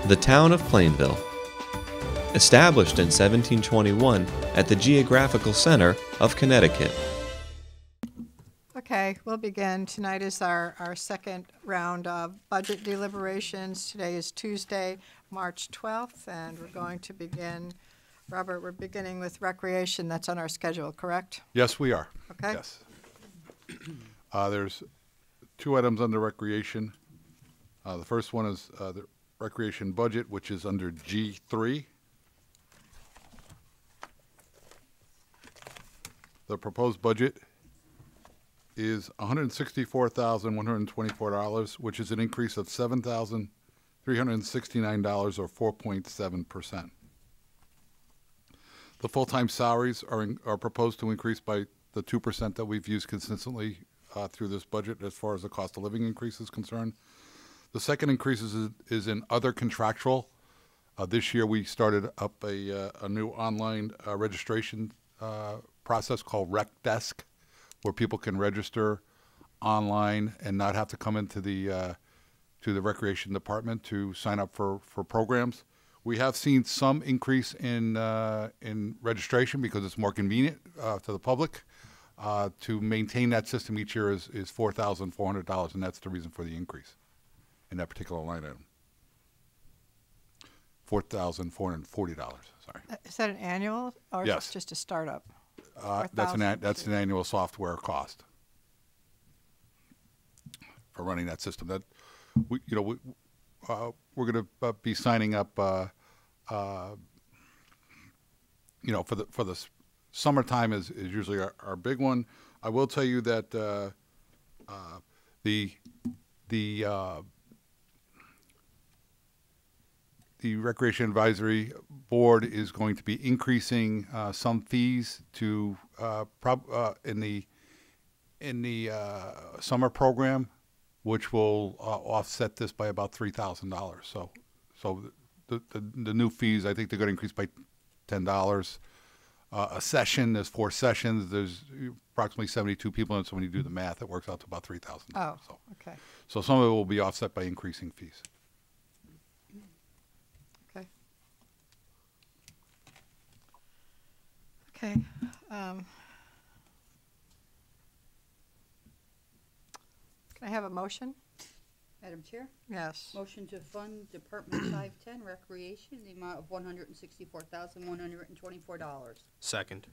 The town of Plainville. Established in 1721 at the geographical center of Connecticut. Okay, we'll begin. Tonight is our second round of budget deliberations. Today is Tuesday, March 12th, and we're going to begin. Robert, we're beginning with recreation. That's on our schedule, correct? Yes, we are. Okay. Yes. There's two items under recreation. The first one is the recreation budget, which is under G3. The proposed budget is $164,124, which is an increase of $7,369 or 4.7%. The full-time salaries are proposed to increase by the 2% that we've used consistently through this budget as far as the cost of living increase is concerned. The second increase is in other contractual. This year we started up a new online registration process called Rec Desk, where people can register online and not have to come into the recreation department to sign up for programs. We have seen some increase in registration because it's more convenient to the public. To maintain that system each year is $4,400, and that's the reason for the increase in that particular line item. $4,440. Sorry. Is that an annual or Yes. is it just a startup? That's an annual software cost for running that system. That we're going to be signing up. For the summertime is usually our big one. I will tell you that the Recreation Advisory Board is going to be increasing some fees to in the summer program, which will offset this by about $3,000. So the new fees, I think they're going to increase by $10 a session. There's 4 sessions. There's approximately 72 people, and so when you do the math, it works out to about $3,000. Oh, okay. So some of it will be offset by increasing fees. Okay. Can I have a motion? Madam Chair? Yes. Motion to fund Department 510 Recreation in the amount of $164,124. Second.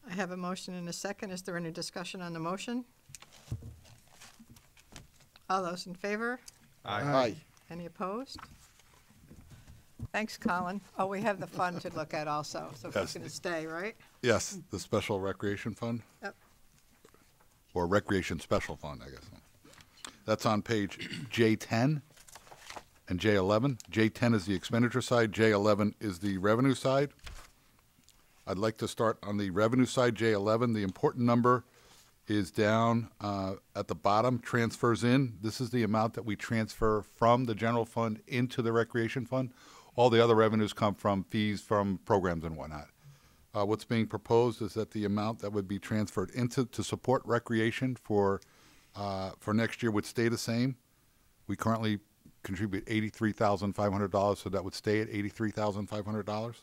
I have a motion and a second. Is there any discussion on the motion? All those in favor? Aye. Any opposed? Thanks, Colin. Oh, we have the fund to look at also, so Yes. it's going to stay, right? Yes, the Special Recreation Fund. Yep. Or Recreation Special Fund, I guess. That's on page J10 and J11. J10 is the expenditure side. J11 is the revenue side. I'd like to start on the revenue side, J11. The important number is down at the bottom, transfers in. This is the amount that we transfer from the general fund into the recreation fund. All the other revenues come from fees from programs and whatnot. What's being proposed is that the amount that would be transferred to support recreation for next year would stay the same. We currently contribute $83,500, so that would stay at $83,500.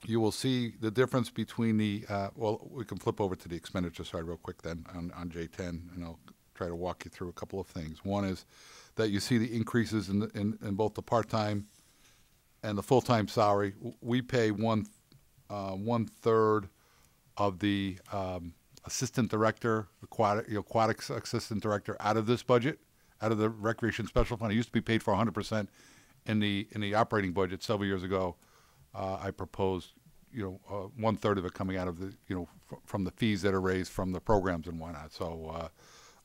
You will see the difference between the, well, we can flip over to the expenditure side real quick then on J10, and I'll try to walk you through a couple of things. One is that you see the increases in both the part-time and the full-time salary. We pay one third of the assistant director, aquatics assistant director out of this budget, out of the recreation special fund. It used to be paid for 100% in the operating budget several years ago. I proposed, 1/3 of it coming out of the, from the fees that are raised from the programs and whatnot. So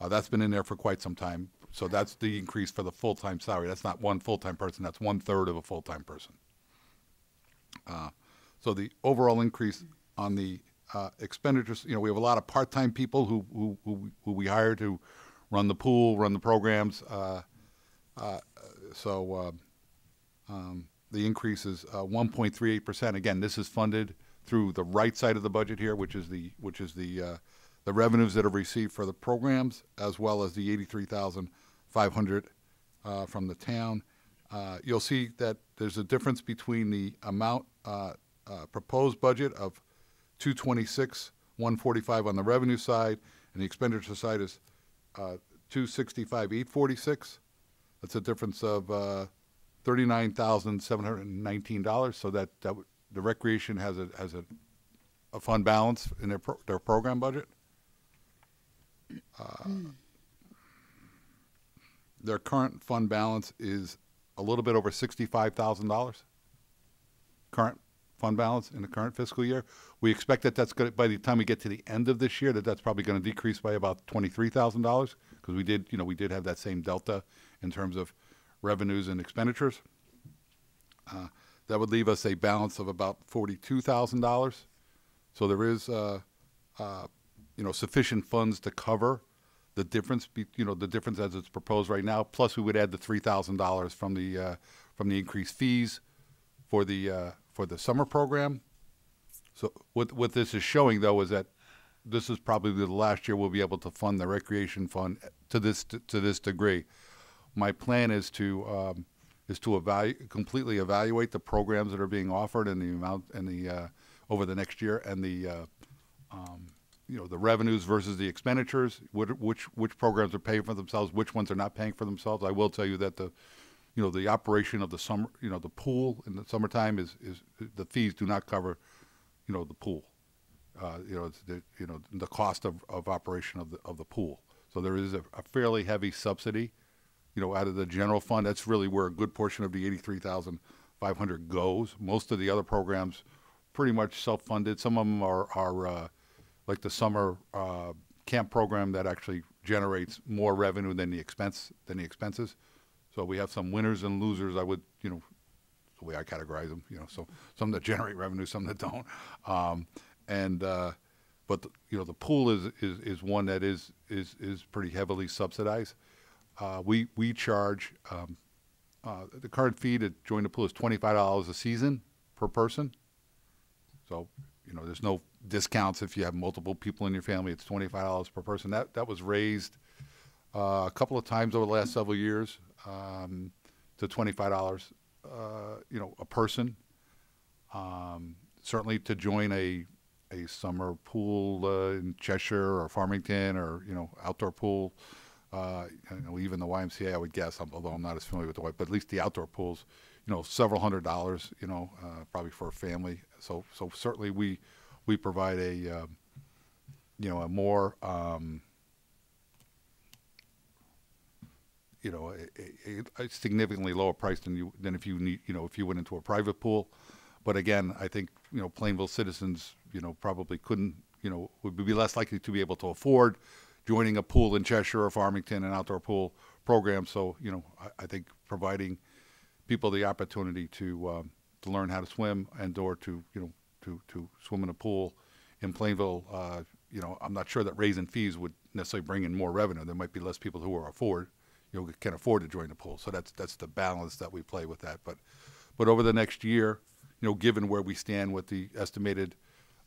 that's been in there for quite some time. So that's the increase for the full-time salary. That's not one full-time person. That's 1/3 of a full-time person. So the overall increase on the expenditures, we have a lot of part-time people who we hire to run the pool, run the programs. The increase is 1.38%. Again, this is funded through the right side of the budget here, which is the revenues that are received for the programs, as well as the 83,500 from the town. You'll see that there's a difference between the amount proposed budget of 226,145 on the revenue side, and the expenditure side is 265,846. That's a difference of $39,719. So that the recreation has a fund balance in their program budget. Their current fund balance is a little bit over $65,000. Current fund balance in the current fiscal year. We expect that that's going to, by the time we get to the end of this year, that's probably going to decrease by about $23,000, because we did have that same delta in terms of revenues and expenditures. That would leave us a balance of about $42,000. So there is, sufficient funds to cover the difference, the difference as it's proposed right now. Plus, we would add the $3,000 from the increased fees for the summer program. So what this is showing, though, is that this is probably the last year we'll be able to fund the recreation fund to this degree. My plan is to completely evaluate the programs that are being offered and the amount and the over the next year, and the revenues versus the expenditures. Which programs are paying for themselves, which ones are not paying for themselves. I will tell you that the operation of the summer, the pool in the summertime is the fees do not cover, the pool. The cost of operation of the pool. So there is a fairly heavy subsidy, out of the general fund. That's really where a good portion of the 83,500 goes. Most of the other programs pretty much self-funded. Some of them are like the summer camp program that actually generates more revenue than the expenses. So we have some winners and losers. I would, the way I categorize them, so some that generate revenue, some that don't. But the pool is one that is pretty heavily subsidized. We charge the current fee to join the pool is $25 a season per person. So there's no discounts if you have multiple people in your family. It's $25 per person. That was raised a couple of times over the last several years to $25 a person. Certainly to join a summer pool in Cheshire or Farmington, or outdoor pool, even the YMCA, I would guess, although I'm not as familiar with the white, but at least the outdoor pools, several $100s, probably for a family. So certainly we provide a more a significantly lower price than if you went into a private pool. But again, I think Plainville citizens probably couldn't would be less likely to be able to afford joining a pool in Cheshire or Farmington, an outdoor pool program. So I think providing people the opportunity to learn how to swim and/or to swim in a pool in Plainville, I'm not sure that raising fees would necessarily bring in more revenue. There might be less people who can afford to join the pool. So that's the balance that we play with that. But over the next year, given where we stand with the estimated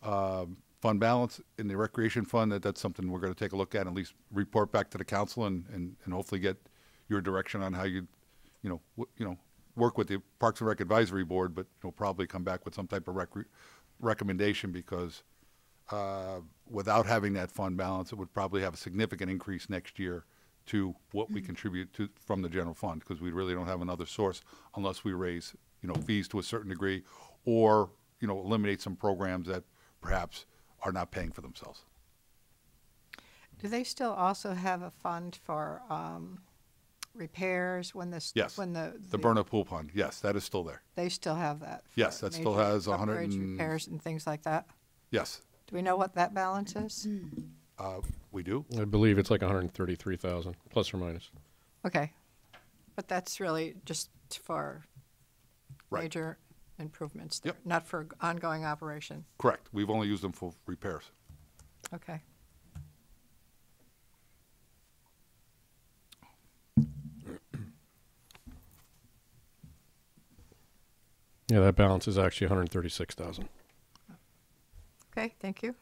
fund balance in the recreation fund, that's something we're going to take a look at and at least report back to the council and hopefully get your direction on how you work with the Parks and Rec Advisory Board, but probably come back with some type of recommendation, because without having that fund balance, it would probably have a significant increase next year to what we contribute to from the general fund, because we really don't have another source unless we raise fees to a certain degree, or eliminate some programs that perhaps are not paying for themselves. Do they still also have a fund for repairs when this? Yes. When the Burnout Pool Pond. Yes, that is still there. They still have that. Yes, that still has repairs and things like that. Yes. Do we know what that balance is? We do. I believe it's like 133,000 plus or minus. Okay, but that's really just for Right. major improvements there, Yep. not for ongoing operation. Correct. We've only used them for repairs. Okay. Yeah, that balance is actually 136,000. Okay, thank you.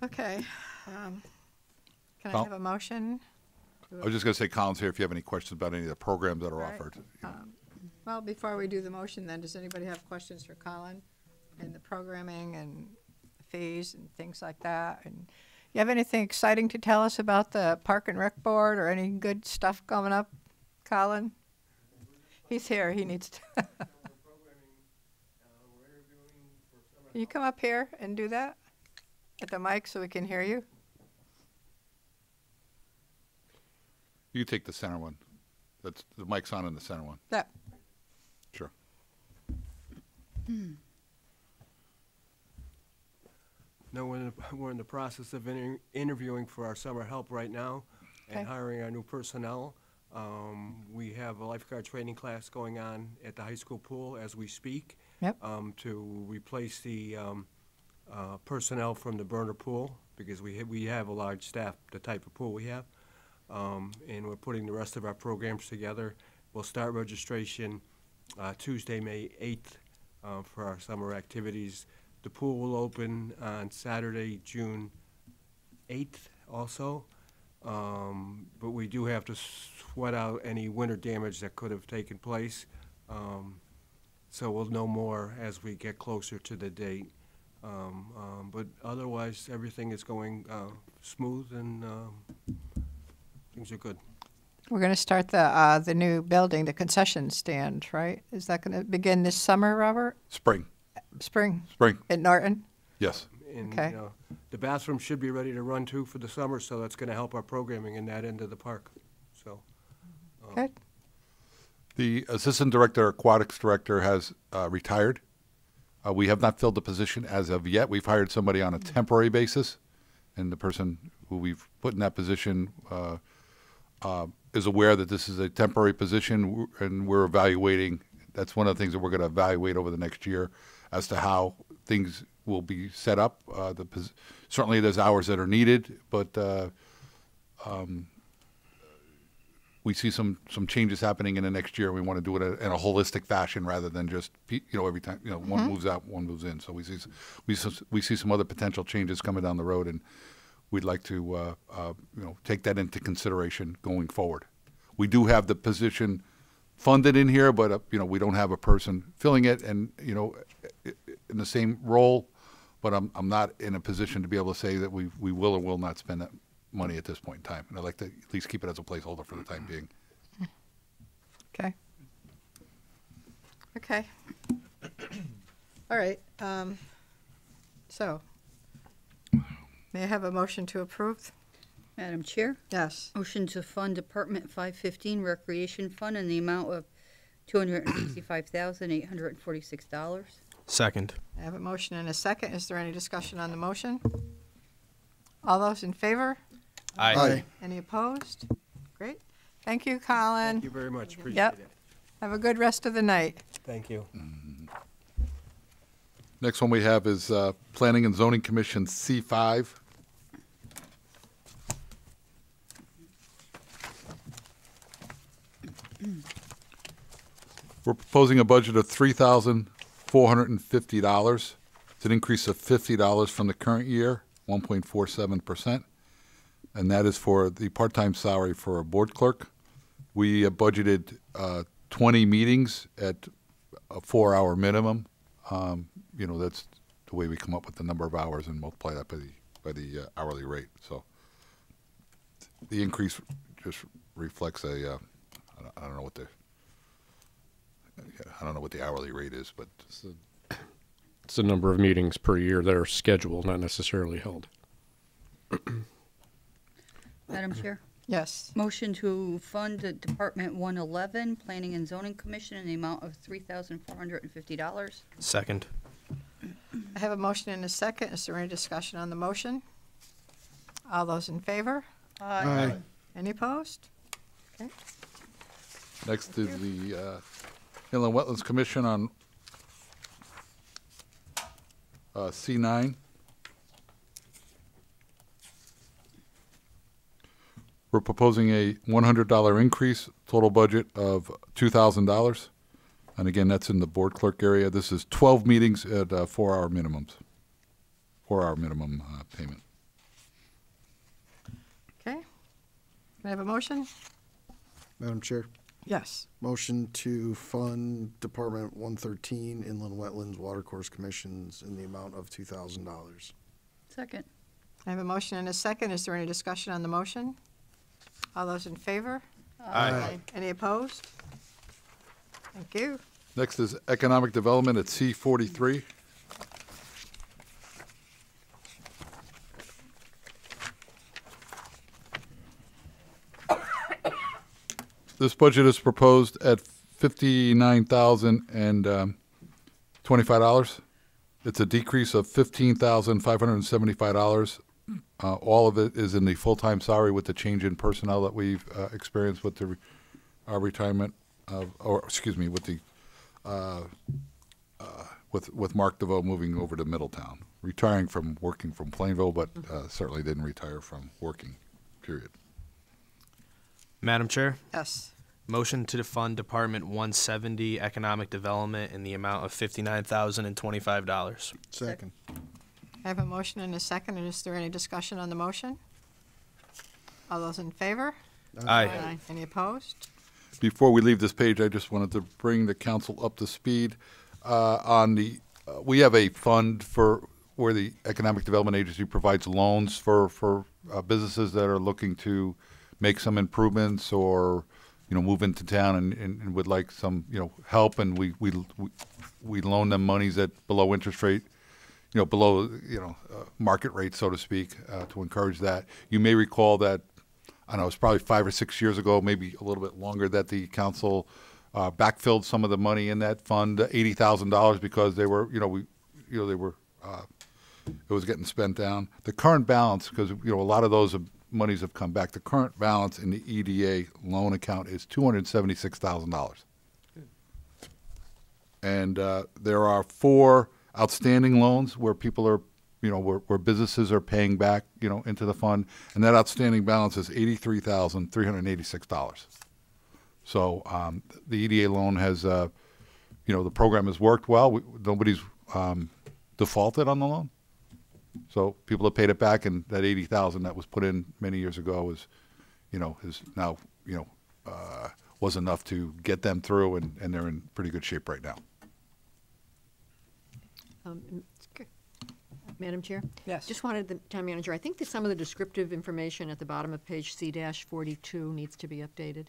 Okay. Can I Col- have a motion? I was just going to say, Colin's here if you have any questions about any of the programs that are Right. offered. Well, before we do the motion then, does anybody have questions for Colin and the programming and fees and things like that? And you have anything exciting to tell us about the Park and Rec Board or any good stuff coming up, Colin? He's here, he needs to. Can you come up here and do that at the mic so we can hear you? You take the center one. That's the mic's on in the center one. That, Sure. No, we're in the process of interviewing for our summer help right now Okay. and hiring our new personnel. We have a lifeguard training class going on at the high school pool as we speak. Yep. To replace the personnel from the burner pool, because we have a large staff, the type of pool we have. And we're putting the rest of our programs together. We'll start registration Tuesday, May 8th, for our summer activities. The pool will open on Saturday, June 8th also. But we do have to sweat out any winter damage that could have taken place. So we'll know more as we get closer to the date. But otherwise, everything is going smooth and things are good. we're gonna start the new building, the concession stand, right? Is that gonna begin this summer, Robert? Spring. Spring Spring. at Norton? Yes. And, Okay. the bathroom should be ready to run too for the summer, so that's gonna help our programming in that end of the park, so. Good. The Assistant Director, Aquatics Director has retired. We have not filled the position as of yet. We've hired somebody on a temporary basis, and the person who we've put in that position is aware that this is a temporary position, and we're evaluating. That's one of the things that we're going to evaluate over the next year as to how things will be set up. Certainly, there's hours that are needed, but we see some changes happening in the next year. We want to do it in a holistic fashion rather than just every time one moves out, one moves in. So we see some other potential changes coming down the road, and we'd like to take that into consideration going forward. We do have the position funded in here, but we don't have a person filling it, and in the same role. But I'm not in a position to be able to say that we will or will not spend that money at this point in time, and I'd like to at least keep it as a placeholder for the time being. Okay. Okay. All right. So, may I have a motion to approve? Madam Chair, Yes. motion to fund Department 515 Recreation Fund in the amount of $265,846. Second. I have a motion and a second. Is there any discussion on the motion? All those in favor? Aye. Any opposed? Great. Thank you, Colin. Thank you very much, appreciate Yep. it. Have a good rest of the night. Thank you. Next one we have is Planning and Zoning Commission C5. We're proposing a budget of $3,450. It's an increase of $50 from the current year, 1.47%. And that is for the part-time salary for a board clerk. We budgeted 20 meetings at a 4-hour minimum. That's the way we come up with the number of hours and multiply that by the hourly rate. So the increase just reflects I don't know what the hourly rate is, but It's the number of meetings per year that are scheduled, not necessarily held. Madam Chair, Yes. motion to fund the Department 111 Planning and Zoning Commission in the amount of $3,450. Second. I have a motion and a second. Is there any discussion on the motion? All those in favor? Aye. Any opposed? Okay. Next is the Inland Wetlands Commission on C9. We're proposing a $100 increase, total budget of $2,000. And again, that's in the board clerk area. This is 12 meetings at 4-hour minimums. 4-hour minimum payment. Okay. Can I have a motion? Madam Chair, Yes. motion to fund Department 113 Inland Wetlands Watercourse Commissions in the amount of $2,000. Second. I have a motion and a second. Is there any discussion on the motion? All those in favor? Aye. Any opposed? Thank you. Next is economic development at C43. This budget is proposed at $59,025. It's a decrease of $15,575. All of it is in the full-time salary with the change in personnel that we've experienced with the retirement of, or excuse me, with the with Mark DeVoe moving over to Middletown, retiring from working from Plainville, but certainly didn't retire from working. Period. Madam Chair, Yes. motion to fund Department 170 Economic Development in the amount of $59,025. Second. I have a motion and a second. And is there any discussion on the motion? All those in favor? Aye. Any opposed? Before we leave this page, I just wanted to bring the council up to speed on the. We have a fund for where the Economic Development Agency provides loans for businesses that are looking to make some improvements or move into town and would like some help, and we loan them monies at below interest rate, below market rate, so to speak, to encourage that. You may recall that. I don't know, it's probably 5 or 6 years ago, maybe a little bit longer, that the council backfilled some of the money in that fund, $80,000, because they were, it was getting spent down. The current balance, because a lot of those monies have come back. The current balance in the EDA loan account is $276,000, and there are 4 outstanding loans where people are. Where businesses are paying back, into the fund, and that outstanding balance is $83,386. So the EDA loan has, the program has worked well. Nobody's defaulted on the loan, so people have paid it back, and that $80,000 that was put in many years ago is now, was enough to get them through, and they're in pretty good shape right now. Madam Chair? Yes. Just wanted the town manager, I think that some of the descriptive information at the bottom of page C-42 needs to be updated.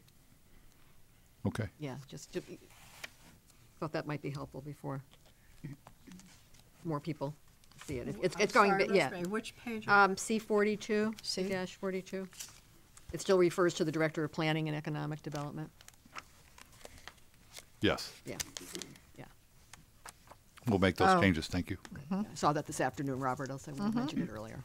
Okay. Yeah, thought that might be helpful before more people see it. It's going, Sorry, yeah. Rosemary, which page? C-42, C-42. It still refers to the Director of Planning and Economic Development. Yes. Yeah. We'll make those Oh. changes. Thank you. I saw that this afternoon, Robert, else I would have mentioned it earlier.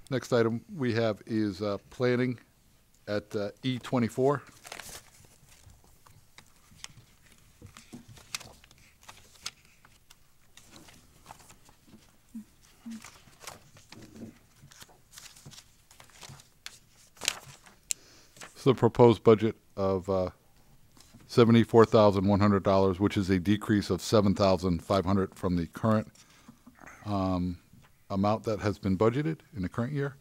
Next item we have is planning at E24. So the proposed budget of $74,100, which is a decrease of $7,500 from the current amount that has been budgeted in the current year.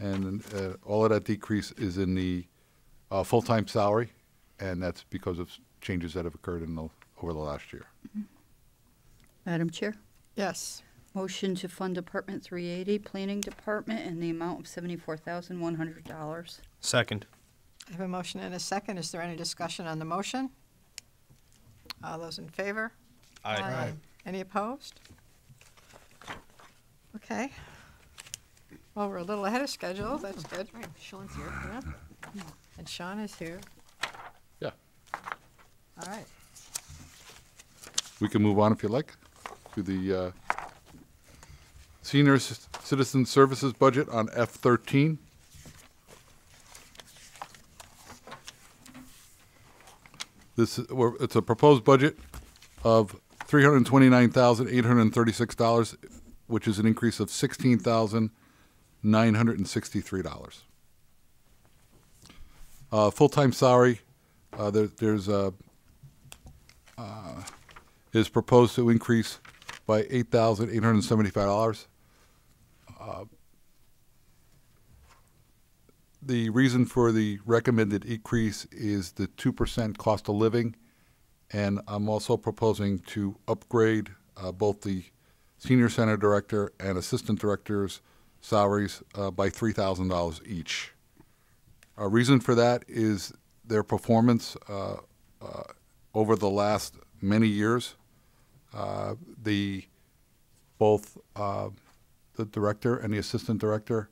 And all of that decrease is in the full-time salary, and that's because of changes that have occurred over the last year. Madam Chair, Yes. motion to fund Department 380, Planning Department, in the amount of $74,100. Second. I have a motion and a second. Is there any discussion on the motion? All those in favor? Aye. Any opposed? Okay. Well, we're a little ahead of schedule. That's good. Right, Sean's here. Yeah. And Sean is here. Yeah. All right. We can move on if you like to the Senior Citizen Services budget on F13. It's a proposed budget of $329,836, which is an increase of $16,000 $963. Full-time salary, is proposed to increase by $8,875. The reason for the recommended increase is the 2% cost of living, and I'm also proposing to upgrade both the senior center director and assistant director's salaries by $3,000 each. A reason for that is their performance over the last many years. Both the director and the assistant director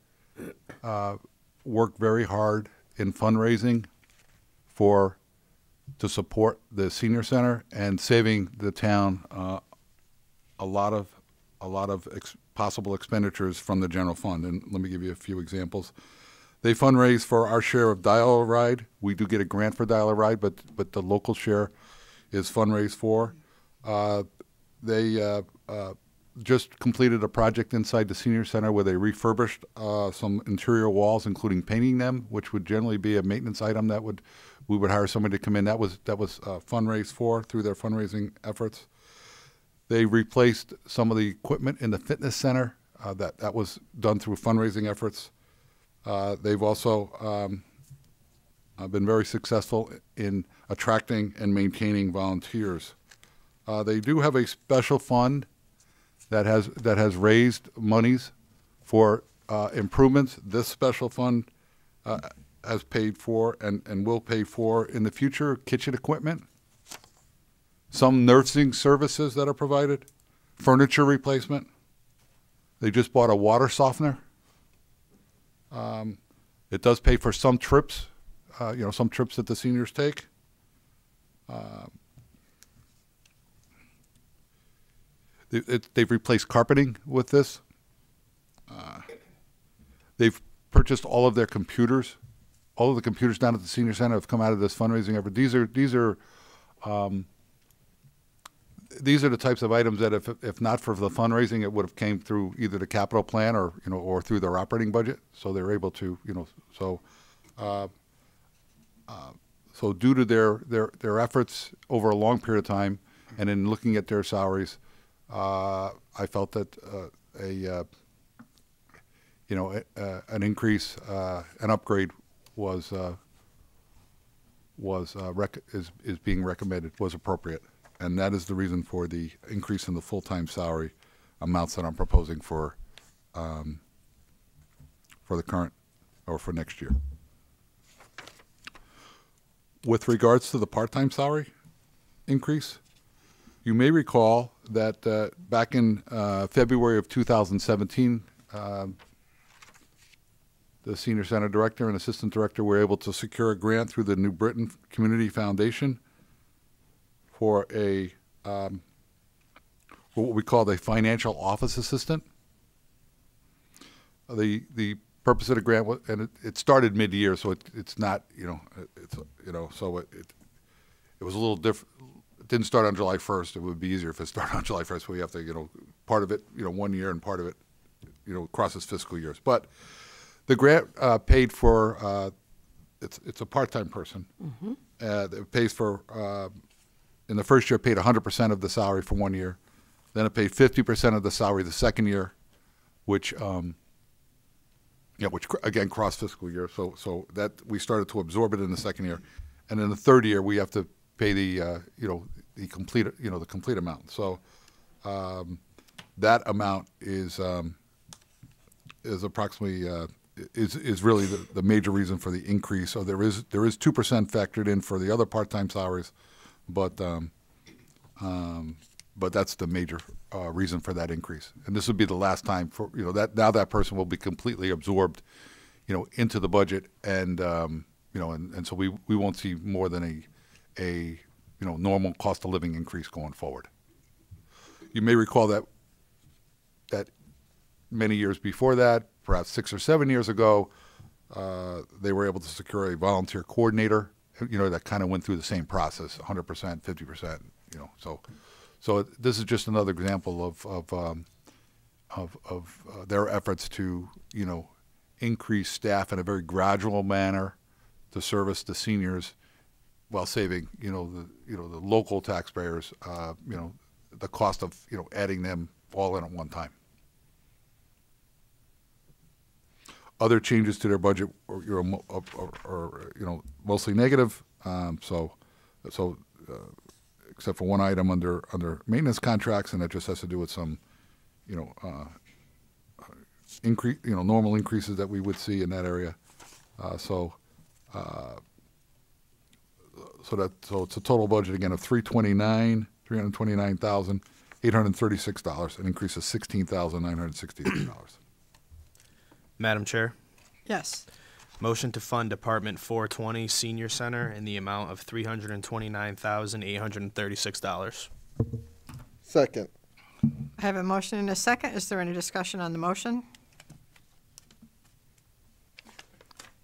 work very hard in fundraising to support the senior center and saving the town a lot of possible expenditures from the general fund. And let me give you a few examples. They fundraise for our share of Dial-A-Ride. We do get a grant for Dial-A-Ride, but the local share is fundraised for. They just completed a project inside the senior center where they refurbished some interior walls, including painting them, which would generally be a maintenance item that we would hire somebody to come in. That was fundraised for through their fundraising efforts. They replaced some of the equipment in the fitness center. That was done through fundraising efforts. They've also been very successful in attracting and maintaining volunteers. They do have a special fund that has raised monies for improvements. This special fund has paid for and will pay for in the future kitchen equipment, some nursing services that are provided, furniture replacement. They just bought a water softener. It does pay for some trips, some trips that the seniors take. They've replaced carpeting with this. They've purchased all of their computers. All of the computers down at the senior center have come out of this fundraising effort. These are the types of items that if not for the fundraising, it would have came through either the capital plan or through their operating budget. So they're able to so due to their efforts over a long period of time, and in looking at their salaries, I felt that an increase, an upgrade was being recommended, was appropriate, and that is the reason for the increase in the full-time salary amounts that I'm proposing for the current or for next year. With regards to the part-time salary increase, you may recall that back in February of 2017, the senior center director and assistant director were able to secure a grant through the New Britain Community Foundation for what we call a financial office assistant. The purpose of the grant was, and it started mid-year, so it's not, so it was a little different. It didn't start on July 1st. It would be easier if it started on July 1st. So we have to, part of it, 1 year, and part of it, crosses fiscal years. But the grant paid for, it's a part-time person. Mm-hmm. It pays for, in the first year, it paid 100% of the salary for 1 year. Then it paid 50% of the salary the second year, which again crossed fiscal year. So that we started to absorb it in the second year, and in the third year we have to pay the complete amount. So that amount is approximately is really the major reason for the increase. So there is 2% factored in for the other part-time salaries, but that's the major reason for that increase. And this would be the last time for that. Now that person will be completely absorbed, into the budget, and and so we won't see more than a normal cost of living increase going forward. You may recall that many years before that, perhaps 6 or 7 years ago, they were able to secure a volunteer coordinator, that kind of went through the same process, 100%, 50%, So this is just another example of their efforts to, increase staff in a very gradual manner to service the seniors while saving, the local taxpayers, the cost of, adding them all in at one time. Other changes to their budget are mostly negative. Except for one item under maintenance contracts, and that just has to do with some, increase, normal increases that we would see in that area. So it's a total budget again of $329,836, an increase of $16,963. Madam Chair, Yes. motion to fund Department 420 Senior Center in the amount of $329,836. Second. I have a motion and a second. Is there any discussion on the motion?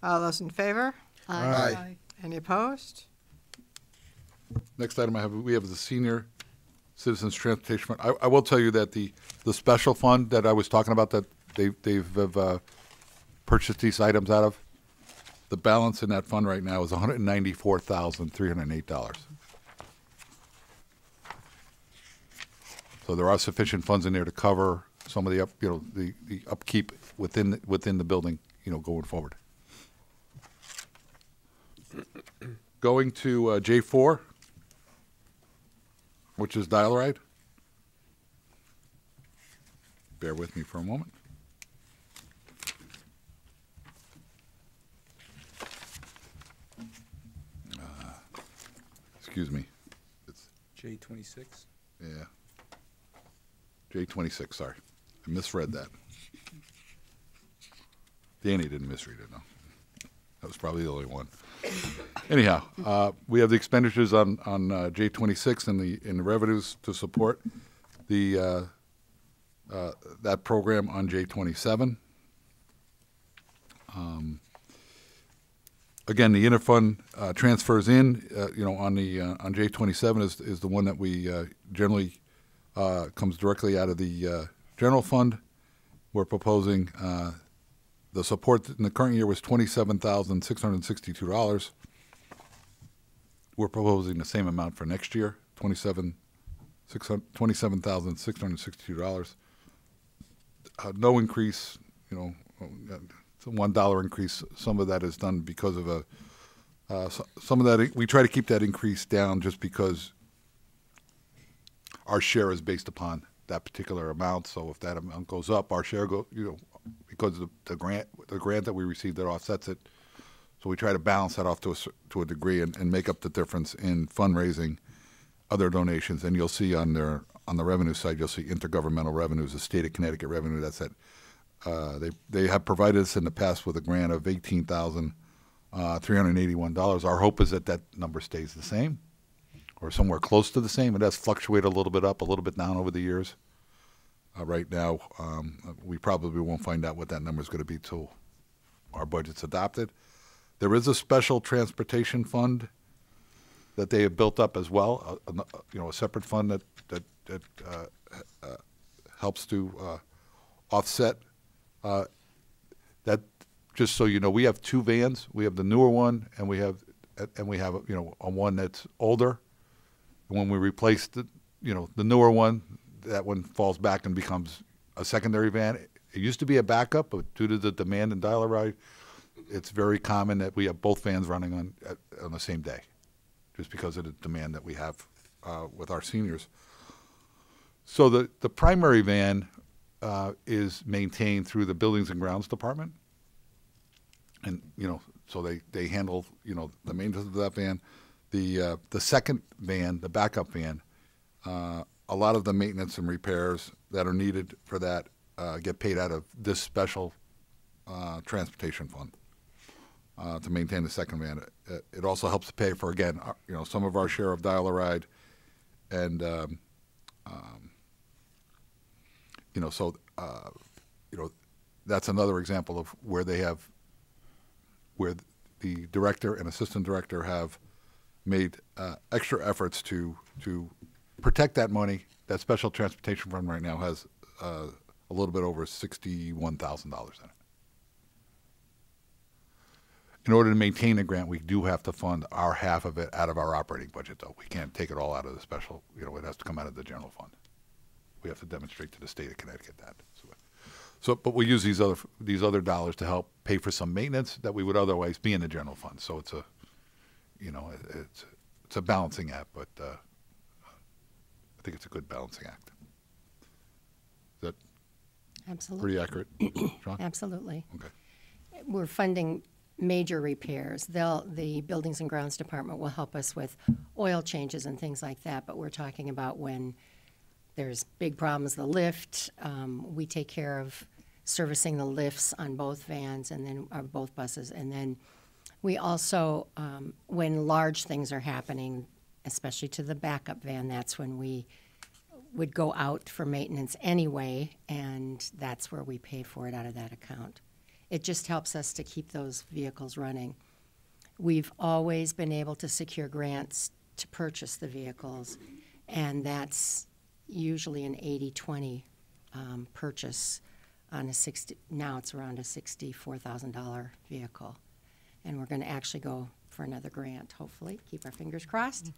All those in favor? Aye. Any opposed? Next item we have the Senior Citizens Transportation Fund. I will tell you that the special fund that I was talking about that they've purchased these items out of, the balance in that fund right now is $194,308. So there are sufficient funds in there to cover some of the the upkeep within the building, going forward. Going to J4, which is dial-a-ride. Bear with me for a moment. Excuse me. It's J26. Yeah. J26, sorry. I misread that. Danny didn't misread it, no. That was probably the only one. Anyhow, we have the expenditures on J26 and the revenues to support the that program on J27. Again, the interfund transfers in, on J27 is the one that we generally comes directly out of the general fund. We're proposing the support in the current year was $27,662. We're proposing the same amount for next year, $27,662. No increase, it's a $1 increase. Some of that is done because of some of that. We try to keep that increase down just because our share is based upon that particular amount. So if that amount goes up, our share because of the grant that we received that offsets it. So we try to balance that off to a degree and make up the difference in fundraising, other donations. And you'll see on the revenue side, you'll see intergovernmental revenues, the state of Connecticut revenue. That's it. They have provided us in the past with a grant of $18,381. Our hope is that number stays the same or somewhere close to the same. It has fluctuated a little bit up, a little bit down over the years. Right now, we probably won't find out what that number is going to be till our budget's adopted. There is a special transportation fund that they have built up as well, a separate fund that helps to offset that. Just so you know, we have two vans. We have the newer one, and we have a one that's older. And when we replace the newer one, that one falls back and becomes a secondary van. It used to be a backup, but due to the demand in dial-a-ride, it's very common that we have both vans running on the same day, just because of the demand that we have with our seniors. So the primary van is maintained through the Buildings and Grounds Department, and so they handle the maintenance of that van. The second van, the backup van, a lot of the maintenance and repairs that are needed for that get paid out of this special transportation fund to maintain the second van. It also helps to pay for, again, some of our share of dial-a-ride, and that's another example of where where the director and assistant director have made extra efforts to protect that money. That special transportation fund right now has a little bit over $61,000 in it. in order to maintain the grant, we do have to fund our half of it out of our operating budget, though. We can't take it all out of the special, it has to come out of the general fund. We have to demonstrate to the state of Connecticut that. But we use these other dollars to help pay for some maintenance that we would otherwise be in the general fund. So it's a, it's a balancing act, but I think it's a good balancing act. Is that Absolutely. pretty accurate, Sean? Absolutely. Okay. We're funding major repairs. The Buildings and Grounds Department will help us with oil changes and things like that, but we're talking about when there's big problems, the lift, we take care of servicing the lifts on both vans and then both buses. And then we also, when large things are happening, especially to the backup van, that's when we would go out for maintenance anyway, and that's where we pay for it out of that account. It just helps us to keep those vehicles running. We've always been able to secure grants to purchase the vehicles, and that's usually an 80-20 purchase on now it's around a $64,000 vehicle. And we're going to actually go for another grant, hopefully, keep our fingers crossed.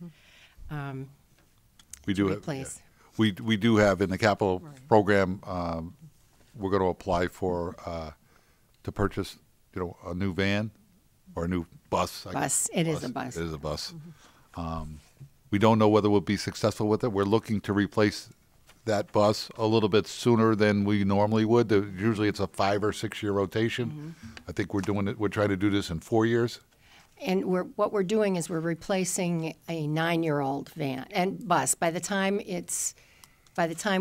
We do replace. We do have in the capital program, we're going to apply for, to purchase, a new van or a new bus. It is a bus. It is a bus. We don't know whether we'll be successful with it. We're looking to replace that bus a little bit sooner than we normally would. Usually it's a 5 or 6 year rotation. I think we're trying to do this in 4 years. And what we're doing is we're replacing a 9-year-old van and bus. By the time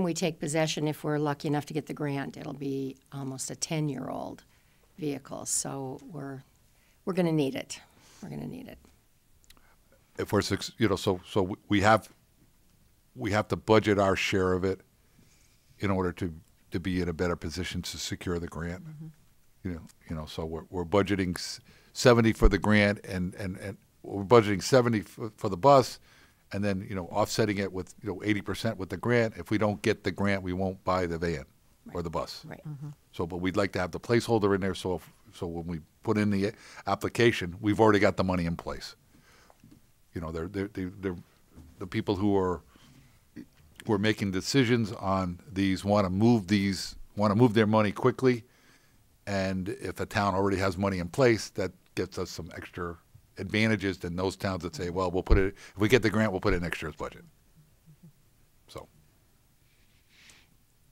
we take possession, if we're lucky enough to get the grant, it'll be almost a 10-year-old vehicle. So we're going to need it. We're going to need it. If we're, so we have to budget our share of it in order to be in a better position to secure the grant. So we're budgeting 70 for the grant and we're budgeting 70 for the bus, and then offsetting it with 80% with the grant. If we don't get the grant, we won't buy the van or the bus. Right. So, but we'd like to have the placeholder in there so when we put in the application, we've already got the money in place. The people who are making decisions on these want to move their money quickly, and if the town already has money in place, that gets us some extra advantages than those towns that say, well, if we get the grant, we'll put it in next year's budget. So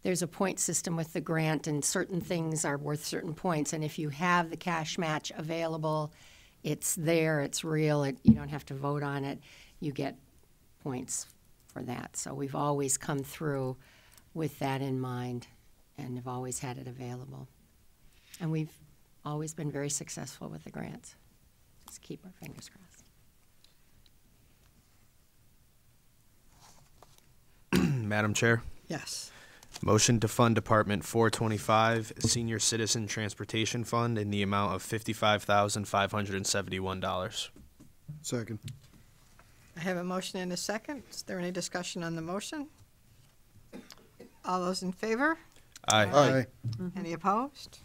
There's a point system with the grant, and certain things are worth certain points, and if you have the cash match available, it's there, it's real, you don't have to vote on it, you get points for that. So we've always come through with that in mind and have always had it available. And we've always been very successful with the grants. Just keep our fingers crossed. Madam Chair, Yes. motion to fund Department 425 Senior Citizen Transportation Fund in the amount of $55,571. Second. I have a motion and a second. Is there any discussion on the motion? All those in favor? Aye. Aye. Any opposed?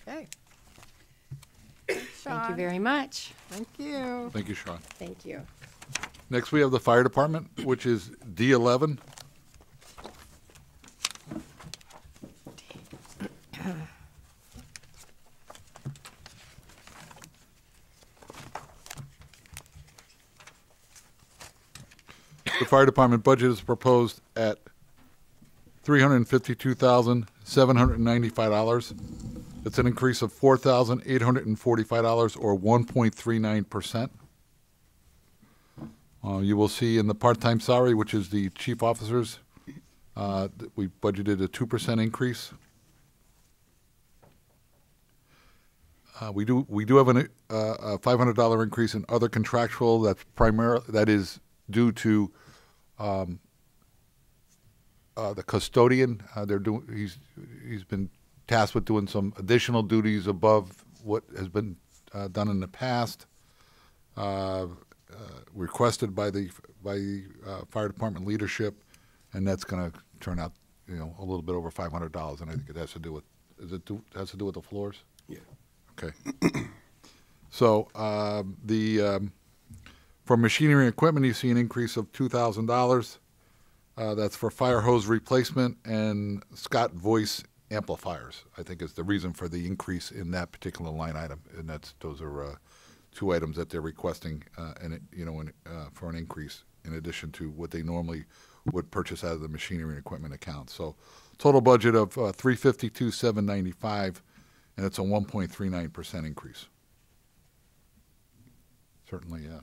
Okay. Thank you Sean, very much. Thank you. thank you, Sean. Thank you. Next, we have the fire department, which is D11. The fire department budget is proposed at $352,795. It's an increase of $4,845, or 1.39%. You will see in the part-time salary, which is the chief officers, that we budgeted a 2% increase. We do have a $500 increase in other contractual. That is due to the custodian. He's been tasked with doing some additional duties above what has been done in the past. Requested by the fire department leadership, and that's going to turn out a little bit over $500, and I think it has to do with has to do with the floors. Yeah. Okay. So for machinery and equipment, you see an increase of $2,000. That's for fire hose replacement and Scott voice amplifiers, I think is the reason for the increase in that particular line item. And those are two items that they're requesting for an increase in addition to what they normally would purchase out of the machinery and equipment account. So total budget of $352,795, and it's a 1.39% increase. Certainly, Okay.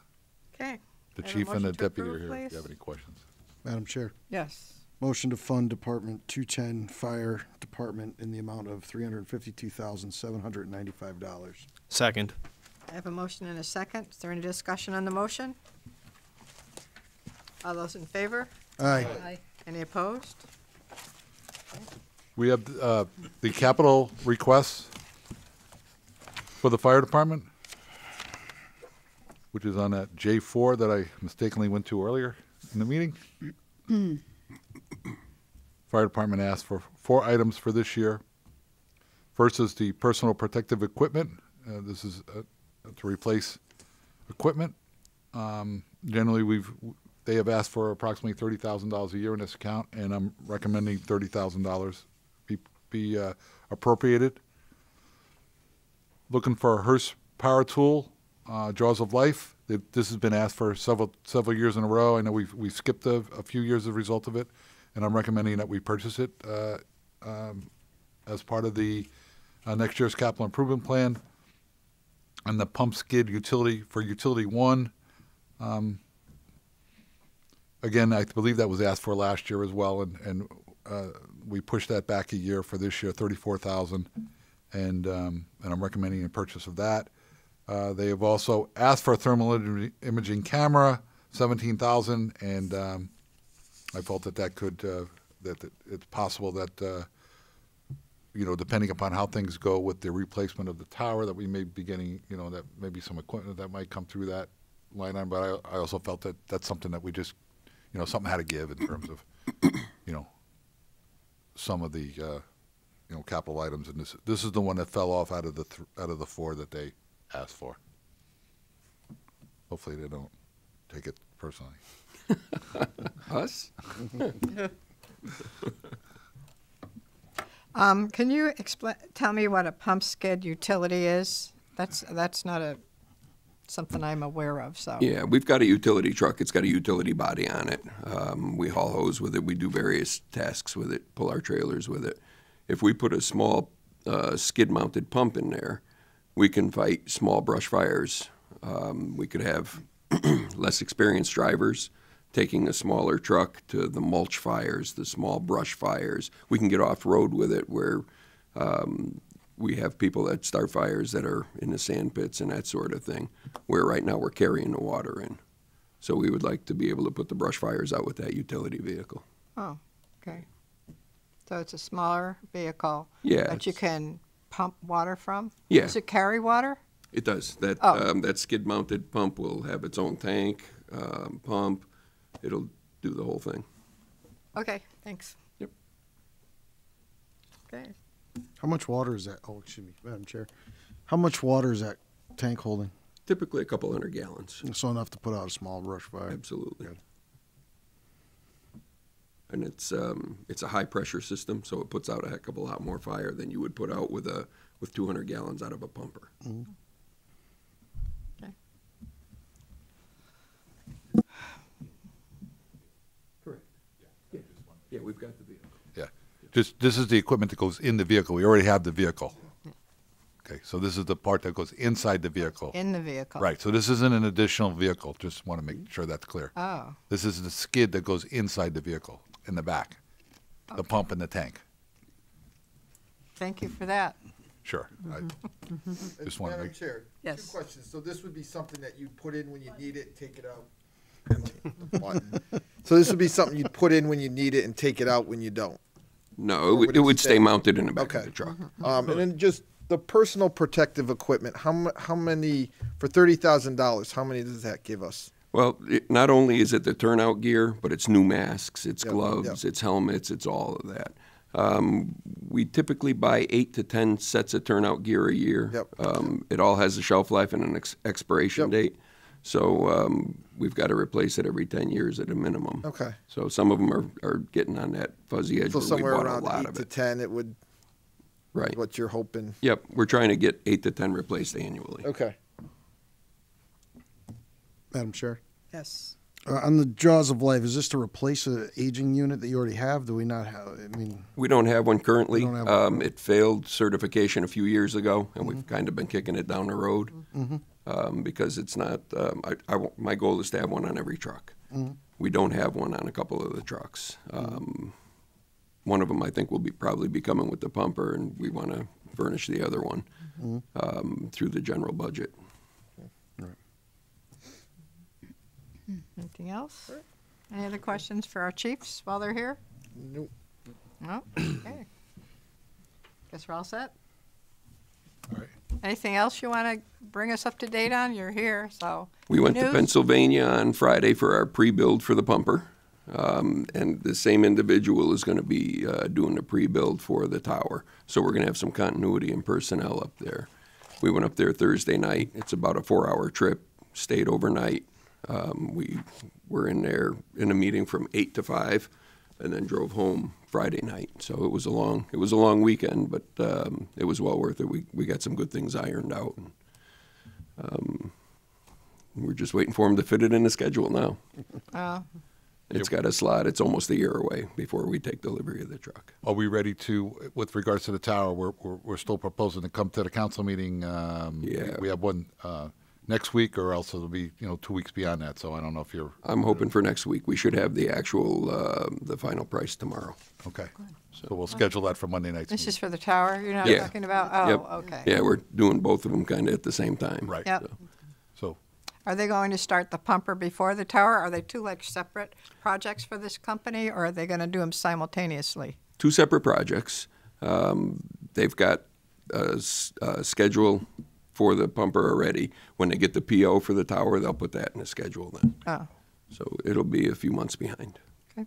the I have a chief and the motion to deputy are approve, here if please. you have any questions. Madam Chair, Yes. motion to fund Department 210 Fire Department in the amount of $352,795. Second. I have a motion and a second. Is there any discussion on the motion? All those in favor? Aye. Aye. Any opposed? We have the capital requests for the fire department, which is on that J4 that I mistakenly went to earlier in the meeting. Fire department asked for 4 items for this year. First is the personal protective equipment. This is to replace equipment. Generally, they have asked for approximately $30,000 a year in this account, and I'm recommending $30,000 be appropriated. Looking for a Hearst power tool, Jaws of Life. This has been asked for several years in a row. I know we've skipped a few years as a result of it, and I'm recommending that we purchase it as part of the next year's capital improvement plan. And the pump skid utility for Utility 1. Again, I believe that was asked for last year as well, and we pushed that back a year for this year, $34,000, and I'm recommending a purchase of that. They have also asked for a thermal imaging camera, $17,000, and I felt that could that it's possible that depending upon how things go with the replacement of the tower, that we may be getting that maybe some equipment that might come through that line item. But I also felt that that's something that we just something had to give in terms of some of the capital items, and this is the one that fell off out of the 4 that they asked for. Hopefully they don't take it personally. Us? Can you tell me what a pump skid utility is? That's not something I'm aware of. So Yeah, we've got a utility truck. It's got a utility body on it. We haul hose with it. We do various tasks with it, pull our trailers with it. If we put a small skid-mounted pump in there, we can fight small brush fires. We could have less experienced drivers taking a smaller truck to the mulch fires, the small brush fires. We can get off-road with it where we have people that start fires that are in the sand pits and that sort of thing, where right now we're carrying the water in. So we would like to be able to put the brush fires out with that utility vehicle. Oh, okay. So it's a smaller vehicle Yeah, that you can pump water from? Yeah. Does it carry water? It does. That that skid-mounted pump will have its own tank, pump. It'll do the whole thing. Okay, thanks. Yep. Okay. How much water is that? Oh, excuse me, Madam Chair. How much water is that tank holding? Typically a couple 100 gallons. So enough to put out a small brush fire. Absolutely. Good. And it's a high pressure system, so it puts out a heck of a lot more fire than you would put out with 200 gallons out of a pumper. Mm-hmm. Okay. Correct. Yeah, we've got the vehicle. Yeah, this is the equipment that goes in the vehicle. We already have the vehicle. Okay, so this is the part that goes inside the vehicle. In the vehicle. Right, so this isn't an additional vehicle. Just want to make sure that's clear. Oh, This is the skid that goes inside the vehicle, in the back, the pump and the tank. thank you for that. Sure. I just want to Madam make, Chair, Yes. 2 questions. So this would be something that you'd put in when you need it, take it out? So this would be something you'd put in when you need it and take it out when you don't? No, would it it would stay? stay mounted in the back of Okay. the truck. And then just the personal protective equipment, how many, for $30,000, how many does that give us? Well, not only is it the turnout gear, but it's new masks, it's Yep, gloves, yep. it's helmets, it's all of that. We typically buy 8 to 10 sets of turnout gear a year. Yep. It all has a shelf life and an expiration date. So we've got to replace it every 10 years at a minimum. Okay. So some of them are getting on that fuzzy edge So where we somewhere bought a around lot 8 of to it. 10, it would. Right. What you're hoping. Yep. We're trying to get 8 to 10 replaced annually. Okay. Madam Chair. Yes. On the Jaws of Life, is this to replace an aging unit that you already have? Do we not have, I mean, We don't have one currently. We don't have one. It failed certification a few years ago, and we've kind of been kicking it down the road because it's not. My goal is to have one on every truck. We don't have one on a couple of the trucks. One of them, I think, will probably be coming with the pumper, and we want to furnish the other one through the general budget. Anything else? Any other questions for our chiefs while they're here? Nope. No? Okay. Guess we're all set? All right. Anything else you want to bring us up to date on? You're here, so. We went to News? Pennsylvania on Friday for our pre-build for the pumper, and the same individual is going to be doing the pre-build for the tower. So we're going to have some continuity in personnel up there. We went up there Thursday night. It's about a 4-hour trip, stayed overnight. We were in there in a meeting from 8 to 5 and then drove home Friday night. So it was a long weekend, but it was well worth it. We got some good things ironed out. And, we're just waiting for him to fit it in the schedule now. It's got a slot. It's almost a year away before we take delivery of the truck. Are we ready to, with regards to the tower, we're still proposing to come to the council meeting? Yeah. We have one next week, or else it'll be 2 weeks beyond that. So I don't know if you're. I'm hoping for next week. We should have the actual, the final price tomorrow. Okay. So we'll schedule that for Monday night's This meeting. is for the tower you're not Yeah. talking about? Oh, Yep. okay. Yeah, we're doing both of them kind of at the same time. Right. Yep. So Are they going to start the pumper before the tower? Are they two like separate projects for this company, or are they going to do them simultaneously? 2 separate projects. They've got a schedule for the pumper already. When they get the PO for the tower, they'll put that in the schedule then. Oh, So it'll be a few months behind. okay.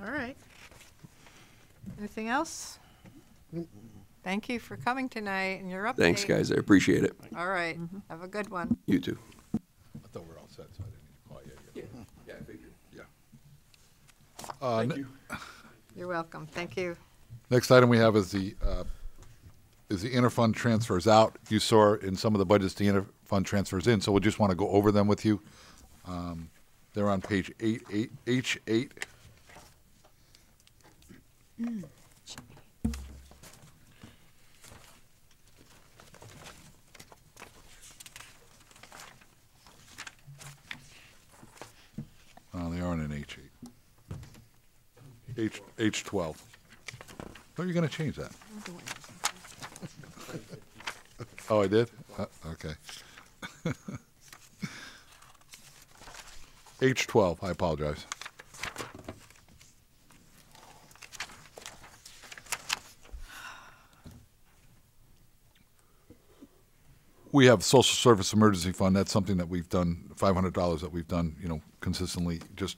All right. Anything else? Thank you for coming tonight and your update. Thanks, guys. I appreciate it. All right. Have a good one. You too. I thought we were all set, so I didn't need to call you. Yeah, I figured. Yeah. Thank you. You're welcome. Thank you. Next item we have is the interfund transfers out. You saw in some of the budgets the interfund transfers in, so we just want to go over them with you. They're on page 8H8. They are in an H8. H12. How are you going to change that? Oh, I did? Okay. H12, I apologize. We have Social Service Emergency Fund. That's something that we've done, $500 that we've done, consistently, just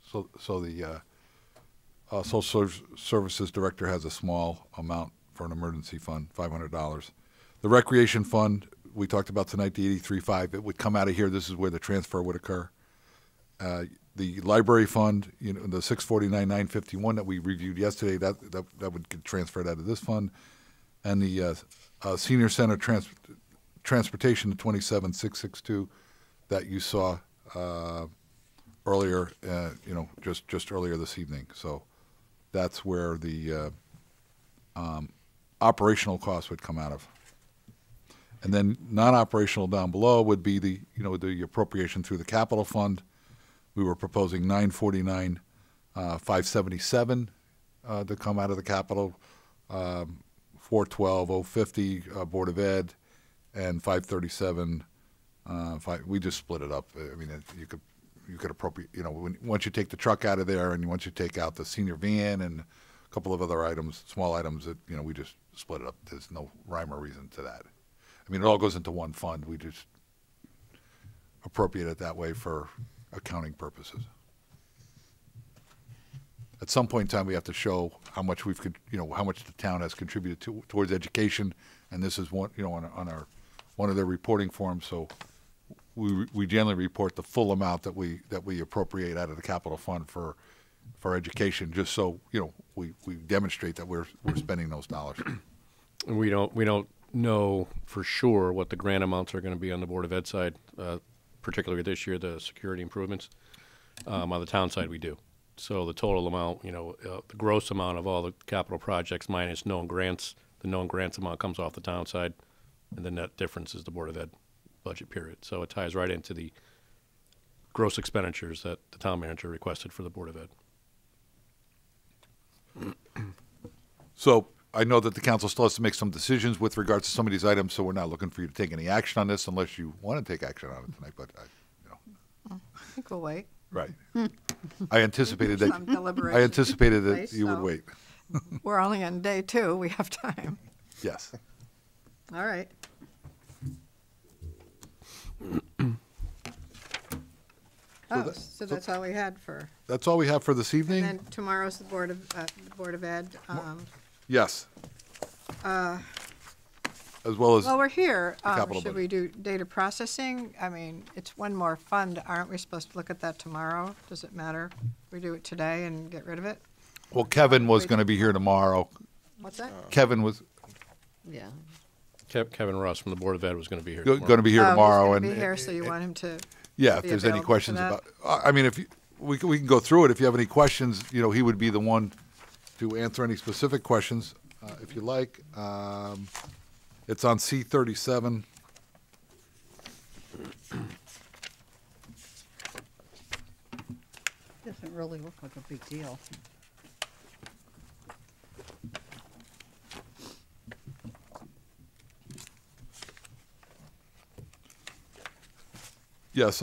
so the Social Services Director has a small amount for an emergency fund, $500. The Recreation Fund, we talked about tonight, the 83.5, it would come out of here. This is where the transfer would occur. The Library Fund, the 649,951 that we reviewed yesterday, that would get transferred out of this fund. And the Senior Center Transportation, the 27,662 that you saw earlier, just earlier this evening. So that's where the operational costs would come out of. And then non-operational down below would be the appropriation through the capital fund. We were proposing 949,577 to come out of the capital, 412,050 Board of Ed, and 537. We just split it up. I mean, you could appropriate. Once you take the truck out of there, and once you take out the senior van and a couple of other items, small items, that we just split it up. There's no rhyme or reason to that. I mean, it all goes into one fund. We just appropriate it that way for accounting purposes. at some point in time, we have to show how much how much the town has contributed towards education, and this is one, on one of their reporting forms. So we generally report the full amount that we appropriate out of the capital fund for education, just so we demonstrate that we're spending those dollars. And we don't know for sure what the grant amounts are going to be on the Board of Ed side, particularly this year, the security improvements. On the town side, we do. So the total amount, the gross amount of all the capital projects minus known grants, the known grants amount comes off the town side, and the net difference is the Board of Ed budget period. So it ties right into the gross expenditures that the town manager requested for the Board of Ed. So I know that the council still has to make some decisions with regards to some of these items, so we're not looking for you to take any action on this unless you want to take action on it tonight, but I think we'll wait. Right. I anticipated Some that deliberations you would so wait. We're only on day 2. We have time. Yes. All right. So that's all we had for. That's all we have for this evening. And then tomorrow's the Board of Ed. Yes. As well as. Well, we're here. capital Should budget. we do data processing? I mean, it's one more fund. Aren't we supposed to look at that tomorrow? Does it matter? We do it today and get rid of it? Well, Kevin was going to be here tomorrow. What's that? Kevin was Yeah. Kevin Ross from the Board of Ed was going to be here. going to be here tomorrow, He's going to and be here, so you want him to. yeah, if be there's any available for questions that? about, I mean, if we can go through it. If you have any questions, he would be the one to answer any specific questions, if you like. It's on C37. Doesn't really look like a big deal. Yes,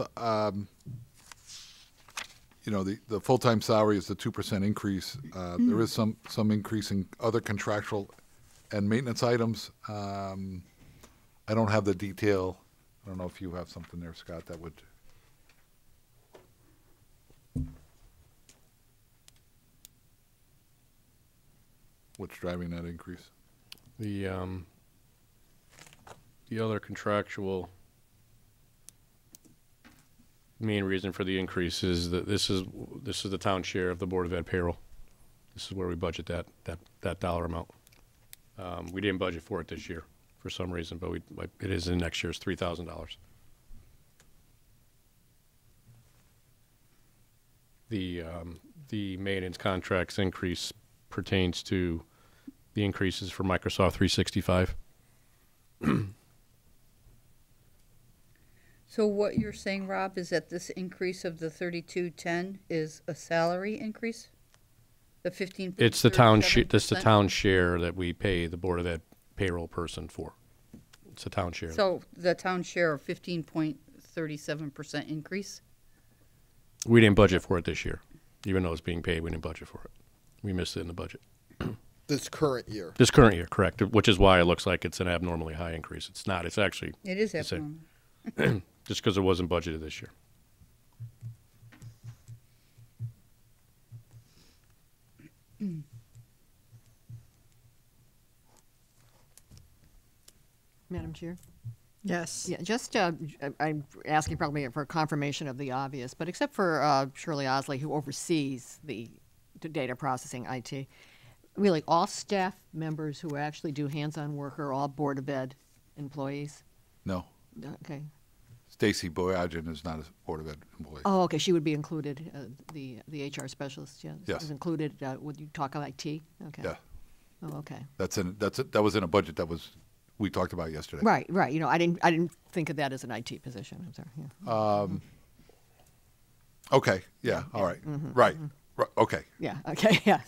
the full-time salary is the 2% increase. There is some increase in other contractual and maintenance items. I don't have the detail. I don't know if you have something there, Scott, that would. What's driving that increase? The other contractual main reason for the increase is that this is the town share of the Board of Ed payroll. This is where we budget that dollar amount. We didn't budget for it this year for some reason, but it is in next year's $3,000. The maintenance contracts increase pertains to the increases for Microsoft 365. So what you're saying, Rob, is that this increase of the 3210 is a salary increase? The 15. It's the town share that we pay the Board of Ed payroll person for. It's a town share. So the town share of 15.37% increase? We didn't budget for it this year. Even though it's being paid, we didn't budget for it. We missed it in the budget. This current year. This current year, correct, which is why it looks like it's an abnormally high increase. It's not. It's actually. It is the same. abnormal. Just because it wasn't budgeted this year. Madam Chair? Yes. Yeah, just, I'm asking probably for confirmation of the obvious, but except for Shirley Osley, who oversees the data processing IT, really all staff members who actually do hands-on work are all Board of Ed employees? No. Okay. Stacy Boyajian is not a Board of Ed employee. Oh, okay, she would be included, the HR specialist, yeah. Yes. Is included, would you talk about IT? Okay. Yeah. Oh, okay. That was in a budget we talked about yesterday. Right. I didn't think of that as an IT position. I'm sorry. Yeah. Okay. Yeah. All right. Mm-hmm. Right. Okay. Yeah. Okay. Yeah.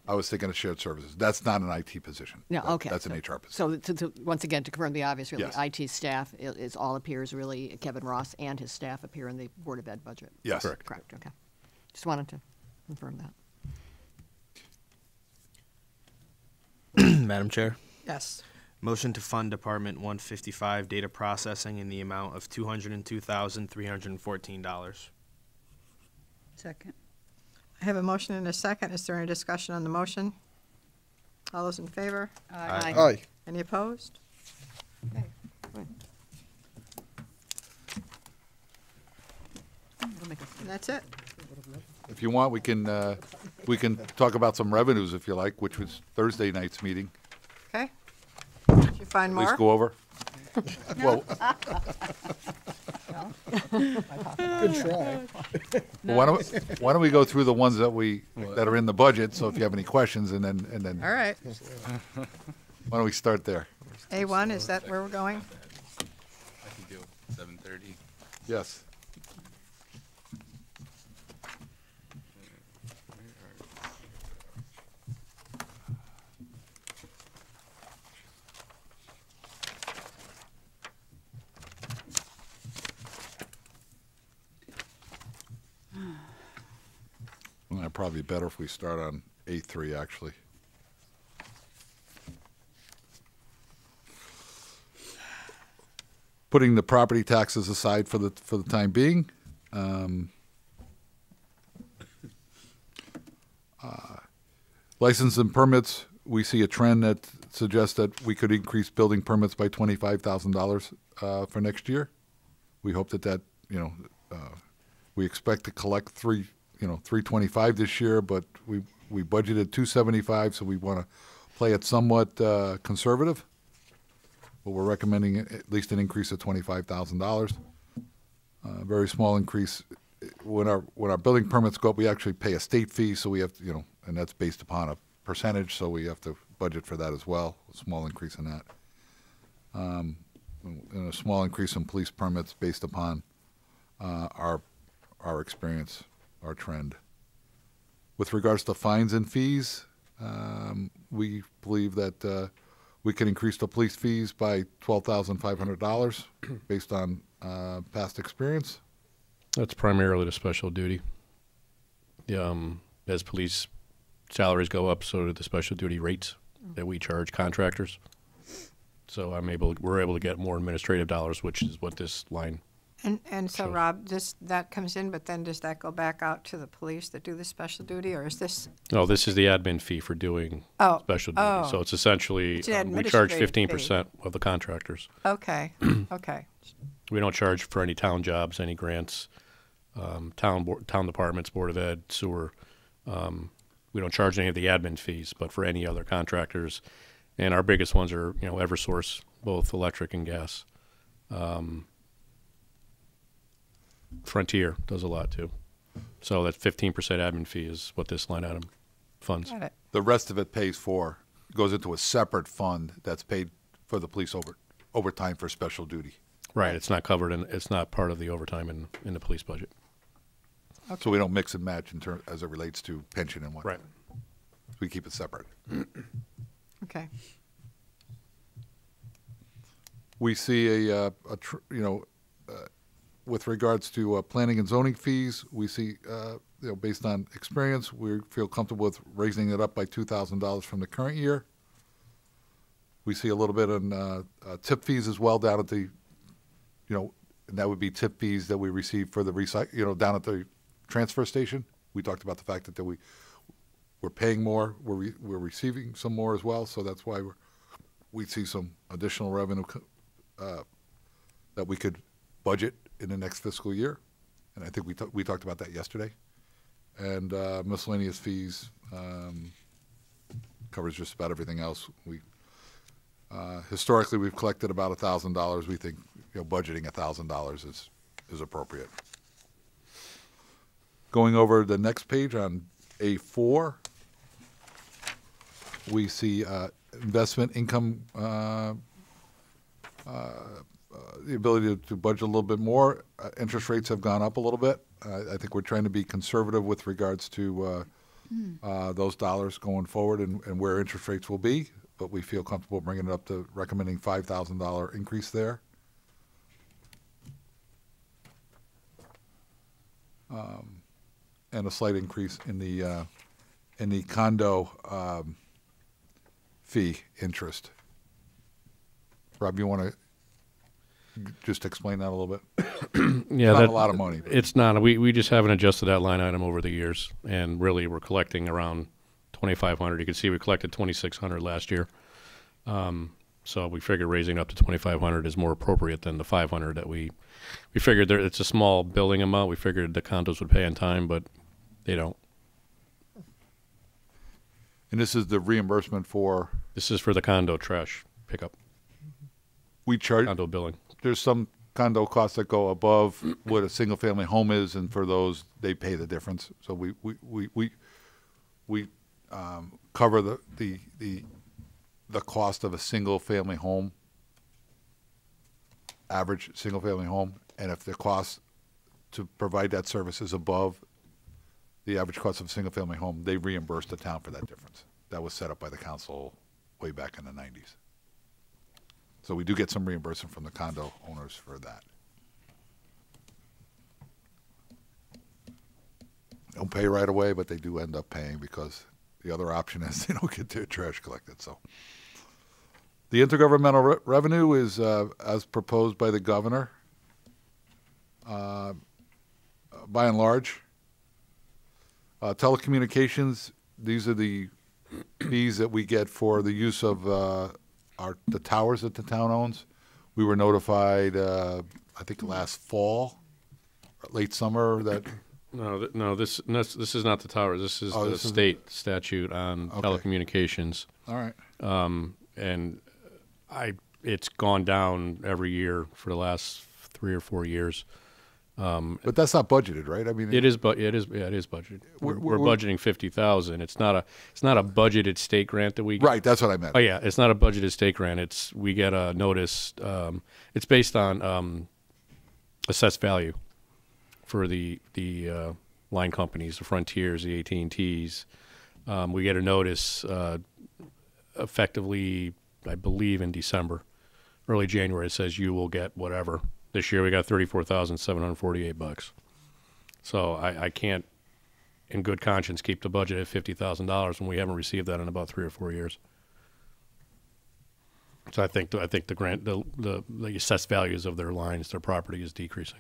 I was thinking of shared services. That's not an IT position. Yeah. Okay. That's an HR position. So once again, to confirm the obvious, really, Yes. IT staff is all appears really. Kevin Ross and his staff appear in the Board of Ed budget. Yes. Correct. Okay. Just wanted to confirm that. Madam Chair. Yes. Motion to fund Department 155 data processing in the amount of $202,314. Second. I I have a motion and a second. Is there any discussion on the motion? All those in favor? Aye. Aye. Any opposed? Okay, good. And that's it. If you want, we can talk about some revenues if you like, which was Thursday night's meeting. Okay. Did you find At more? least go over. Well, Good try. well, why don't we go through the ones that are in the budget? So if you have any questions, and then All right. why don't we start there? A1, is that where we're going? I can do 7:30. Yes. Well, probably better if we start on A3, actually. Putting the property taxes aside for the time being, license and permits, we see a trend that suggests that we could increase building permits by $25,000 for next year. We hope that we expect to collect $325 this year, but we budgeted $275, so we want to play it somewhat conservative. But we're recommending at least an increase of $25,000. Very small increase. When our building permits go up, we actually pay a state fee, so we have to, and that's based upon a percentage, so we have to budget for that as well. A small increase in that. And a small increase in police permits based upon our experience, our trend. With regards to fines and fees, we believe that we can increase the police fees by $12,500 based on past experience. That's primarily the special duty. As police salaries go up, so do the special duty rates that we charge contractors. So we're able to get more administrative dollars, which is what this line. And so, Rob, that comes in, but then does that go back out to the police that do the special duty, or is this? No, this is the admin fee for doing special duty. So it's essentially, we charge 15% of the contractors. Okay, okay. We don't charge for any town jobs, any grants, town departments, Board of Ed, sewer. We don't charge any of the admin fees, but for any other contractors. And our biggest ones are, Eversource, both electric and gas. Frontier does a lot too. So that 15% admin fee is what this line item funds. Got it. The rest of it goes into a separate fund that's paid for the police overtime for special duty. Right. It's not covered and it's not part of the overtime in the police budget. Okay. So we don't mix and match as it relates to pension and whatnot. Right. We keep it separate. Okay. We see with regards to planning and zoning fees, we see, based on experience, we feel comfortable with raising it up by $2,000 from the current year. We see a little bit on tip fees as well down at the, and that would be tip fees that we receive for the down at the transfer station. We talked about the fact that we're paying more, we're receiving some more as well, so that's why we see some additional revenue that we could budget in the next fiscal year, and I think we talked about that yesterday. And miscellaneous fees covers just about everything else. Historically we've collected about $1,000. We think budgeting $1,000 is appropriate. Going over the next page on A4, we see investment income. The ability to budget a little bit more. Interest rates have gone up a little bit. I think we're trying to be conservative with regards to those dollars going forward and where interest rates will be, but we feel comfortable bringing it up to recommending $5,000 increase there. And a slight increase in the condo fee interest. Rob, you want to? Just explain that a little bit. Yeah, Not a lot of money. It's not. We just haven't adjusted that line item over the years, and really we're collecting around 2,500. You can see we collected 2,600 last year. So we figured raising up to 2,500 is more appropriate than the 500 that we figured there. It's a small billing amount. We figured the condos would pay on time, but they don't. And this is the reimbursement for? This is for the condo trash pickup. We charge condo billing. There's some condo costs that go above what a single family home is, and for those they pay the difference. So we cover the cost of a single family home, average single family home, and if the cost to provide that service is above the average cost of a single family home, they reimburse the town for that difference. That was set up by the council way back in the 90s. So we do get some reimbursement from the condo owners for that. They don't pay right away, but they do end up paying because the other option is they don't get their trash collected. So the intergovernmental revenue is as proposed by the governor, by and large. Telecommunications, these are the fees that we get for the use of the towers that the town owns. We were notified, I think last fall, late summer, that. No, this is not the towers. This is the state statute on telecommunications. All right. And it's gone down every year for the last 3 or 4 years. But that's not budgeted, right? I mean, it is budgeted. We're budgeting 50,000. It's not a budgeted state grant that we get. Right, that's what I meant. Oh yeah, it's not a budgeted state grant. We get a notice. It's based on assessed value for the line companies, the Frontiers, the AT&Ts. We get a notice effectively, I believe, in December, early January. It says you will get whatever. This year we got $34,748. So I can't, in good conscience, keep the budget at $50,000 when we haven't received that in about 3 or 4 years. So I think the grant, the assessed values of their lines, their property is decreasing.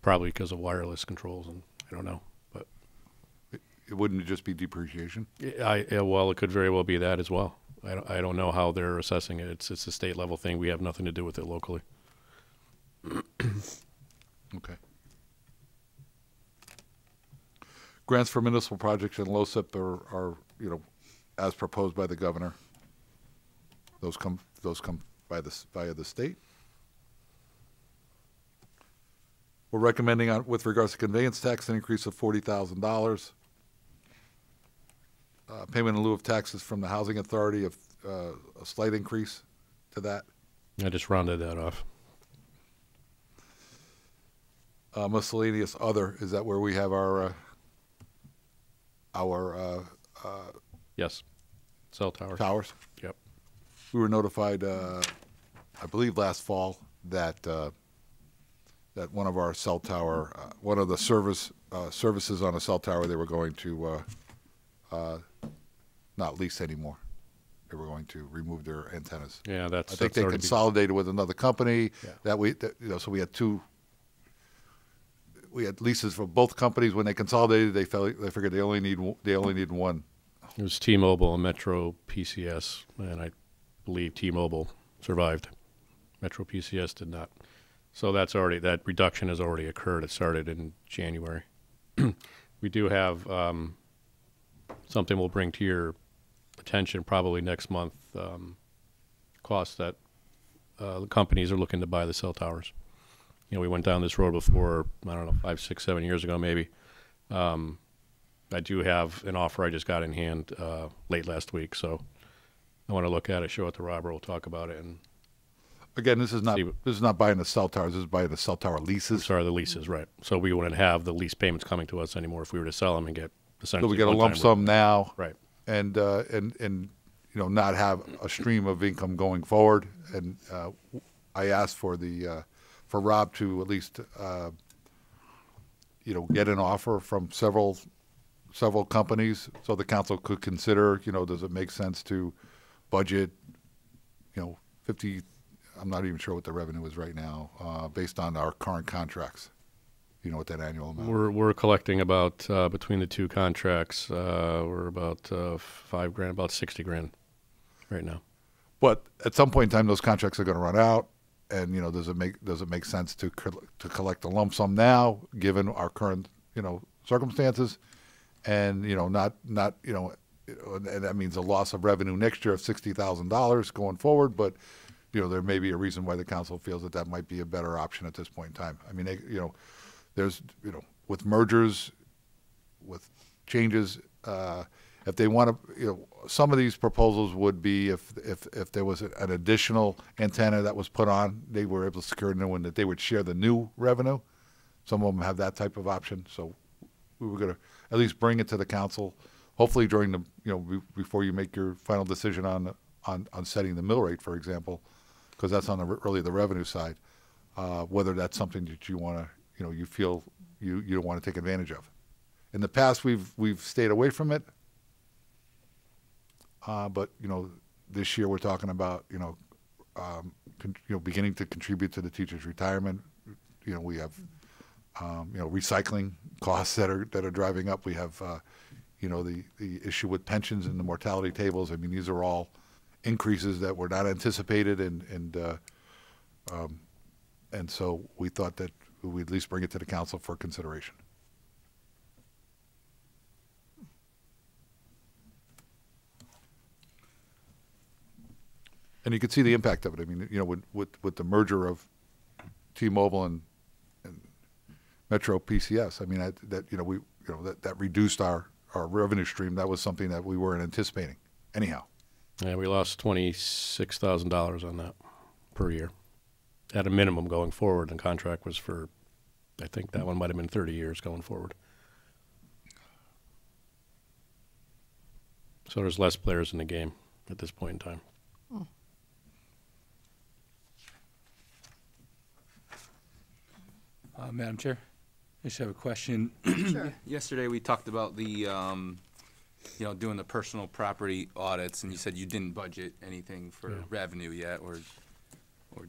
Probably because of wireless controls, and I don't know, but it wouldn't just be depreciation. Well, it could very well be that as well. I don't know how they're assessing it. It's a state level thing. We have nothing to do with it locally. Okay. Grants for municipal projects in LoSiP are as proposed by the governor. Those come via the state. We're recommending with regards to conveyance tax an increase of $40,000. Payment in lieu of taxes from the housing authority of a slight increase to that. I just rounded that off. Miscellaneous other, is that where we have our yes, cell towers. Towers. Yep. We were notified, I believe last fall, that one of our cell tower, one of the services on a cell tower, they were going to not lease anymore. They were going to remove their antennas. Yeah, I think they consolidated with another company. Yeah. So we had we had leases for both companies. When they consolidated, they figured they only need one. It was T-Mobile and Metro PCS, and I believe T-Mobile survived. Metro PCS did not. So that reduction has already occurred. It started in January. We do have something we'll bring to your attention probably next month. Costs that the companies are looking to buy the cell towers. We went down this road before, I don't know, 5, 6, 7 years ago maybe. I do have an offer I just got in hand late last week, so I want to look at it, show it to Robert, we'll talk about it. And again, this is not buying the cell towers, this is buying the cell tower leases. Sorry, the leases, right. So we wouldn't have the lease payments coming to us anymore if we were to sell them and get essentially. So we get a lump sum now. Right. And not have a stream of income going forward. And I asked for Rob to at least get an offer from several companies so the council could consider, does it make sense to budget, $50 I'm not even sure what the revenue is right now, based on our current contracts. You know what that annual amount? We're collecting about between the two contracts, we're about $5,000, about $60,000 right now. But at some point in time, those contracts are going to run out, and does it make sense to collect a lump sum now, given our current circumstances, and not and that means a loss of revenue next year of $60,000 going forward, but there may be a reason why the council feels that might be a better option at this point in time. I mean, there's with mergers, with changes, if they want to, some of these proposals would be if there was an additional antenna that was put on, they were able to secure a new one, that they would share the new revenue. Some of them have that type of option, so we were going to at least bring it to the council, hopefully during the before you make your final decision on setting the mill rate, for example, because that's on really the revenue side. Whether that's something that you want to, you feel you don't want to take advantage of. In the past, we've stayed away from it, but this year we're talking about beginning to contribute to the teachers' retirement. We have recycling costs that are driving up. We have the issue with pensions and the mortality tables. I mean, these are all increases that were not anticipated, and so we thought that we'd at least bring it to the council for consideration. And you can see the impact of it. I mean, with the merger of T-Mobile and Metro PCS, I mean, that reduced our revenue stream. That was something that we weren't anticipating anyhow. Yeah, we lost $26,000 on that per year at a minimum going forward. The contract was for, I think that one might have been 30 years going forward. So there's less players in the game at this point in time. Madam Chair, I just have a question. Sure. Yesterday we talked about the, doing the personal property audits, and you said you didn't budget anything for revenue yet, or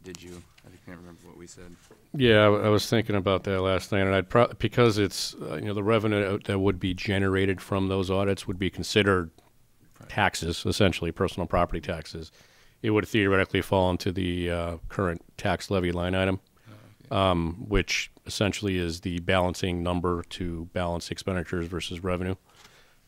did you? I can't remember what we said. Yeah, I was thinking about that last night, and because it's the revenue that would be generated from those audits would be considered taxes, essentially personal property taxes. It would theoretically fall into the current tax levy line item. Which essentially is the balancing number to balance expenditures versus revenue.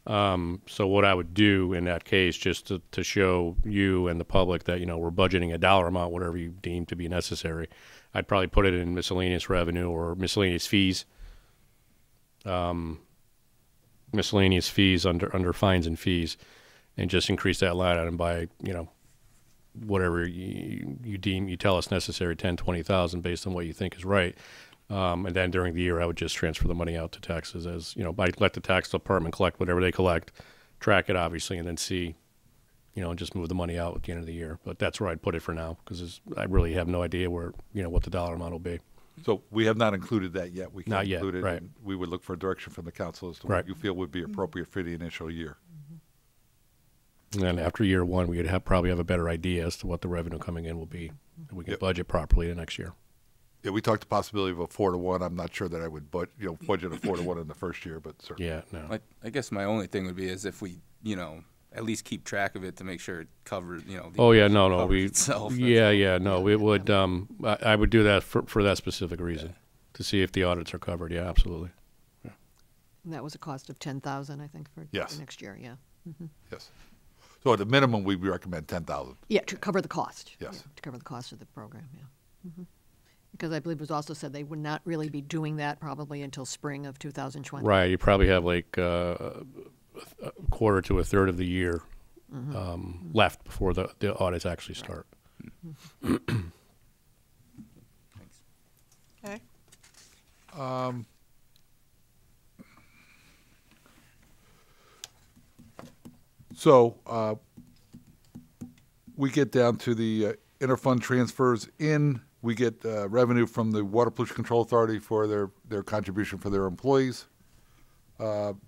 So what I would do in that case, just to show you and the public that, we're budgeting a dollar amount, whatever you deem to be necessary, I'd probably put it in miscellaneous revenue or miscellaneous fees. Miscellaneous fees under fines and fees, and just increase that line item by, whatever you deem, you tell us necessary, 10, 20,000 based on what you think is right. And then during the year, I would just transfer the money out to taxes as, I'd let the tax department collect whatever they collect, track it obviously, and then see, and just move the money out at the end of the year. But that's where I'd put it for now, because I really have no idea where, what the dollar amount will be. So we have not included that yet. We can Not yet, include it, right. and we would look for direction from the council as to Right. what you feel would be appropriate for the initial year. And then after year one, we would probably have a better idea as to what the revenue coming in will be. And we can budget properly the next year. Yeah, we talked the possibility of a 4-to-1. I'm not sure that I would budget a 4-to-1 in the first year, but certainly. Yeah, no. I guess my only thing would be is if we, at least keep track of it to make sure it covers, Oh yeah, no, covers itself. We would. I would do that for that specific reason, to see if the audits are covered. Yeah, absolutely. Yeah. And that was a cost of $10,000, I think, for Yes. next year. Yeah. Mm-hmm. Yes. So at the minimum, we recommend 10,000. Yeah, to cover the cost. Yes. Yeah, to cover the cost of the program. Yeah. Mm-hmm. Because I believe it was also said they would not really be doing that probably until spring of 2020. Right. You probably have like a quarter to a third of the year left before the audits actually start. Okay. So we get down to the interfund transfers in. We get revenue from the Water Pollution Control Authority for their contribution for their employees.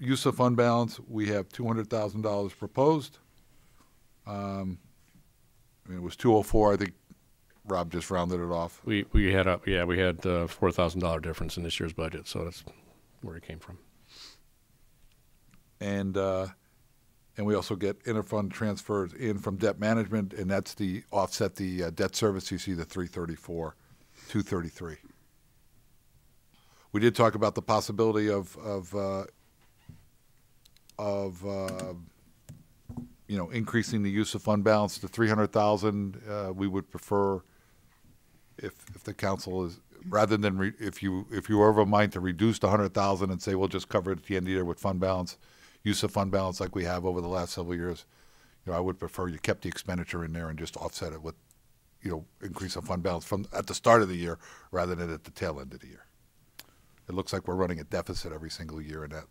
Use of fund balance, we have $200,000 proposed. It was 204. I think Rob just rounded it off. We had $4,000 difference in this year's budget, so that's where it came from. And we also get interfund transfers in from debt management, and that's the offset the debt service. You see the 334, 233. We did talk about the possibility of increasing the use of fund balance to 300,000. We would prefer if the council is, rather than if you were of a mind to reduce to 100,000 and say we'll just cover it at the end of the year with fund balance, use of fund balance like we have over the last several years, I would prefer you kept the expenditure in there and just offset it with, increase of fund balance from at the start of the year rather than at the tail end of the year. It looks like we're running a deficit every single year, and that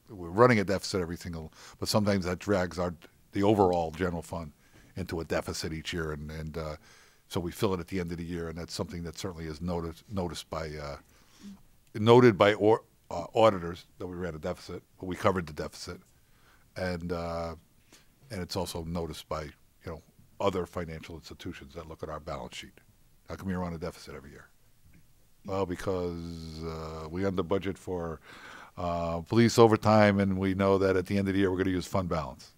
we're running a deficit every single, but sometimes that drags the overall general fund into a deficit each year, and so we fill it at the end of the year, and that's something that certainly is noted by auditors that we ran a deficit, but we covered the deficit, and it's also noticed by other financial institutions that look at our balance sheet. How come you run a deficit every year? Well, because we under budget for police overtime, and we know that at the end of the year we're going to use fund balance.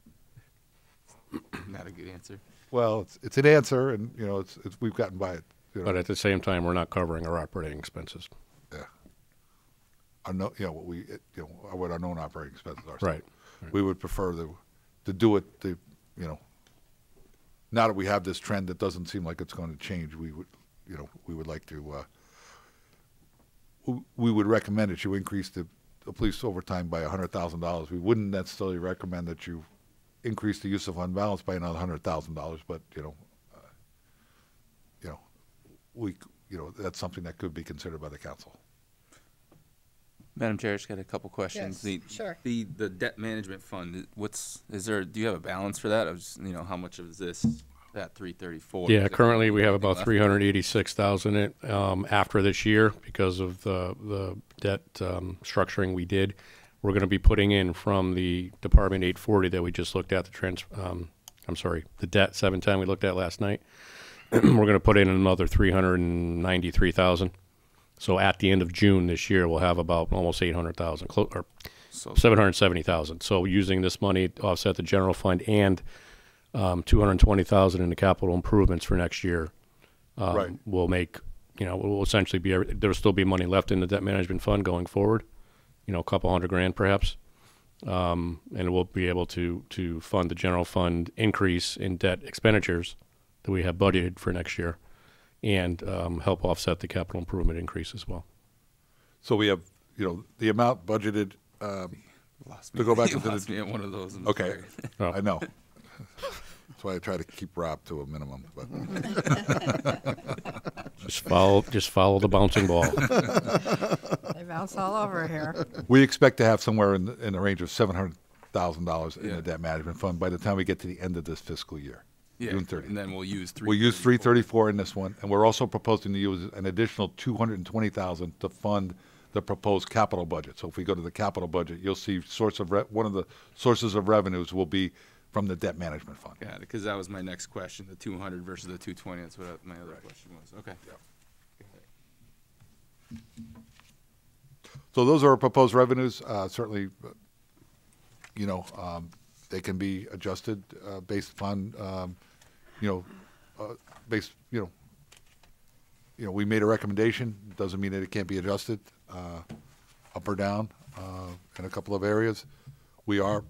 Not a good answer. Well, it's an answer, and it's we've gotten by it. But at the same time, we're not covering our operating expenses. Yeah. What our known operating expenses are. Right. We would prefer to do it. Now that we have this trend that doesn't seem like it's going to change, we would like to. We would recommend that you increase the police overtime by $100,000. We wouldn't necessarily recommend that you increase the use of fund balance by another $100,000, but that's something that could be considered by the council. Madam Chair, I just got a couple questions. Yes, sure. The debt management fund, do you have a balance for that? How much of that 334? Yeah, currently we have about 386,000 after this year because of the debt structuring we did. We're going to be putting in from the Department 840 that we just looked at, the debt 710 we looked at last night. We're going to put in another 393,000. So at the end of June this year, we'll have about almost 800,000, or 770,000. So using this money to offset the general fund and 220,000 in the capital improvements for next year, right. Will make, will essentially be, there'll still be money left in the debt management fund going forward, a couple $100,000 perhaps. And we'll be able to fund the general fund increase in debt expenditures that we have budgeted for next year, and help offset the capital improvement increase as well. So we have, the amount budgeted to go back into lost me at one of those. Okay, I know. That's why I try to keep Rob to a minimum. But just follow the bouncing ball. They bounce all over here. We expect to have somewhere in the range of $700,000 in the debt management fund by the time we get to the end of this fiscal year. Yeah, June 30th. And then we'll use 334. We'll use 334 in this one, and we're also proposing to use an additional 220,000 to fund the proposed capital budget. So if we go to the capital budget, you'll see one of the sources of revenues will be from the debt management fund. Got it, because that was my next question, the 200 versus the 220. That's what my other question was. Okay. Yeah. So those are our proposed revenues. Certainly, they can be adjusted based upon, we made a recommendation. Doesn't mean that it can't be adjusted up or down in a couple of areas. We are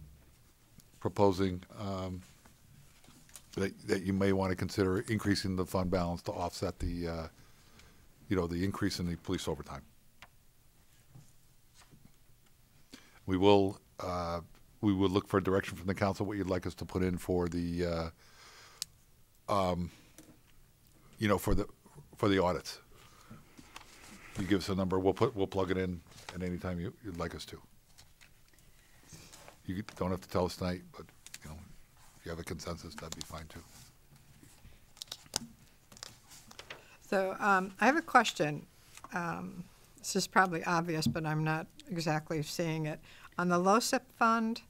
proposing that you may want to consider increasing the fund balance to offset the, the increase in the police overtime. We will look for a direction from the council what you'd like us to put in for the, for the audits. You give us a number, we'll plug it in at any time you'd like us to. You don't have to tell us tonight, but if you have a consensus, that'd be fine too. So I have a question. This is probably obvious, but I'm not exactly seeing it. On the LoCIP fund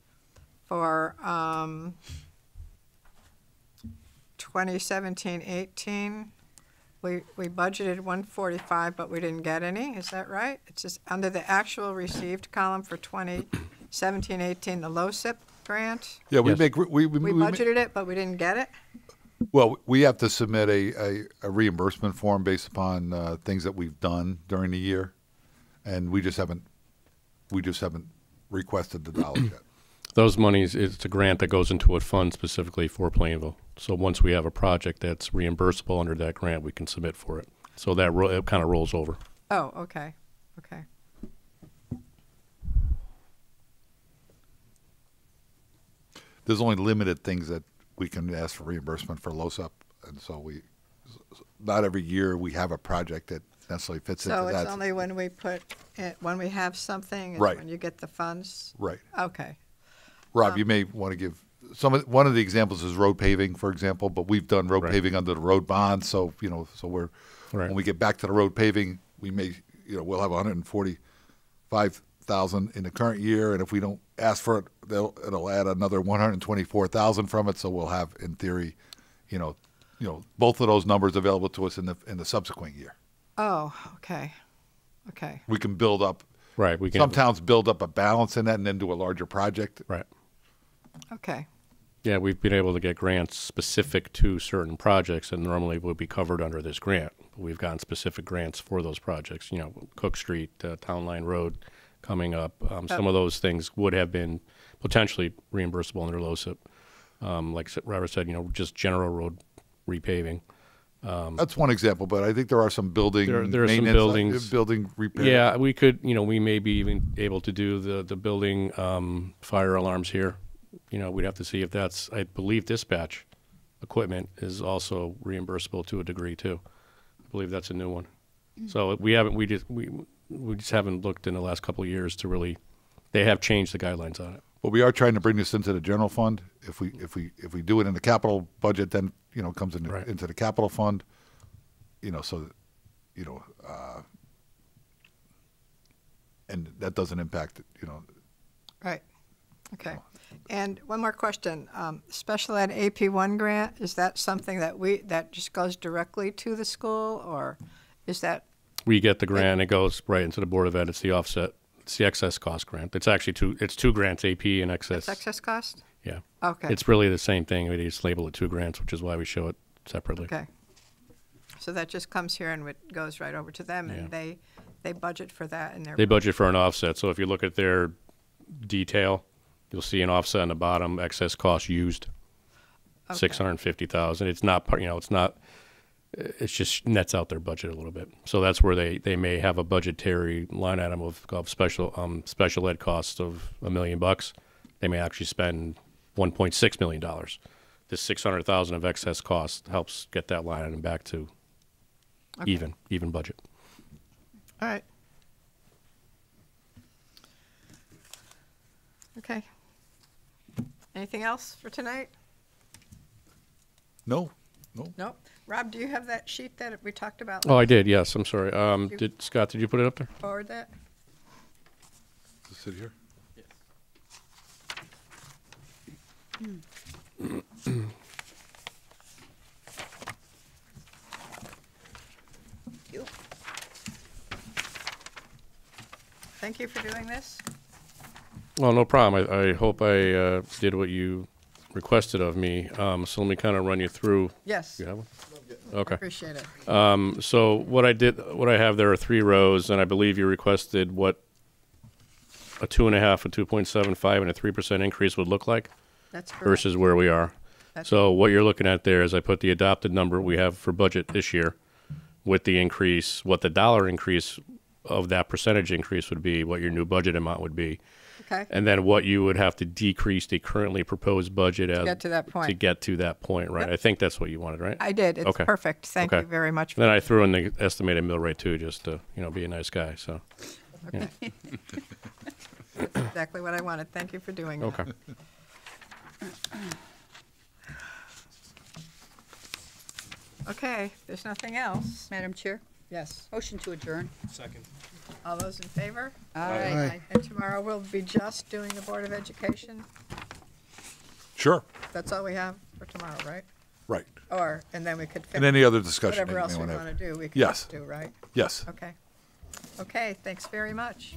for 2017-18, we budgeted 145, but we didn't get any, is that right? It's just under the actual received column for 2017-18, the LoSiP grant. Yeah, we Yes. make, we Budgeted it, but we didn't get it? well, we have to submit a reimbursement form based upon things that we've done during the year, and we just haven't requested the dollars yet. Those monies, it's a grant that goes into a fund specifically for Plainville. So once we have a project that's reimbursable under that grant, we can submit for it. So that it kind of rolls over. Oh, okay, okay. There's only limited things that we can ask for reimbursement for LoSup, and so not every year we have a project that necessarily fits into So that. it's only when we when we have something, and Right. when you get the funds? Right. Okay. Rob, you may want to give one of the examples is road paving, for example, but we've done road Right. paving under the road bond, so we're Right. when we get back to the road paving, we may we'll have 145,000 in the current year, and if we don't ask for it, it'll add another 124,000 from it, so we'll have in theory, both of those numbers available to us in the subsequent year. Oh, okay, okay. We can build up. Right. We can. Some towns build up a balance in that and then do a larger project. Right. Okay. Yeah, we've been able to get grants specific to certain projects that normally would be covered under this grant. We've gotten specific grants for those projects. Cook Street, Town Line Road coming up. Some of those things would have been potentially reimbursable under LoSiP. Like Robert said, just general road repaving. That's one example, but I think there are some building There are some buildings. building repair. Yeah, we could, we may be even able to do the building fire alarms here. We'd have to see if that's, I believe dispatch equipment is also reimbursable to a degree too. I believe that's a new one. So we just haven't looked in the last couple of years to really, they have changed the guidelines on it. But we are trying to bring this into the general fund. If we do it in the capital budget, then it comes into the capital fund. And that doesn't impact Right. Okay. And one more question. Special ed AP1 grant, is that something that just goes directly to the school, or is that? We get the grant, it goes right into the Board of Ed. It's the offset. It's the excess cost grant. It's actually two grants, AP and excess. It's excess cost? Yeah. Okay. It's really the same thing. We just label it 2 grants, which is why we show it separately. Okay. So that just comes here and it goes right over to them, and they budget for that in their. They budget for an offset. So if you look at their detail, you'll see an offset on the bottom, excess cost used, Okay. 650,000. It's not part. It's not. It's just nets out their budget a little bit. So that's where they may have a budgetary line item of special ed costs of $1 million. They may actually spend $1.6 million. This 600,000 of excess cost helps get that line item back to even budget. All right. Okay. Anything else for tonight? No. No. Rob, do you have that sheet that we talked about? Oh, I did. Yes, I'm sorry. Scott, did you put it up there? Forward that? Does it sit here? Thank you for doing this. Well, no problem. I hope I did what you requested of me. So let me kind of run you through. Yes. You have one? I Okay. appreciate it. So what I have there are 3 rows, and I believe you requested what a 2.5, a 2.75, and a 3% increase would look like That's correct. versus where we are. So what you're looking at there is I put the adopted number we have for budget this year with the increase, what the dollar increase of that percentage increase would be, what your new budget amount would be. Okay. And then what you would have to decrease the currently proposed budget as get to that point. To get to that point, right? Yep. I think that's what you wanted, right? I did. It's Okay. perfect. Thank Okay. you very much. Then I threw in the estimated mill rate too, just to be a nice guy. So. Yeah. That's exactly what I wanted. Thank you for doing that. Okay. Okay, there's nothing else. Madam Chair, Yes. motion to adjourn. Second. All those in favor? Aye. And tomorrow we'll be just doing the Board of Education. Sure. That's all we have for tomorrow, right? Right. Or, and then we could finish. And any other discussion that Whatever you else may we wanna have. want to do, we can Yes. do, right? Yes. Okay. Okay, thanks very much.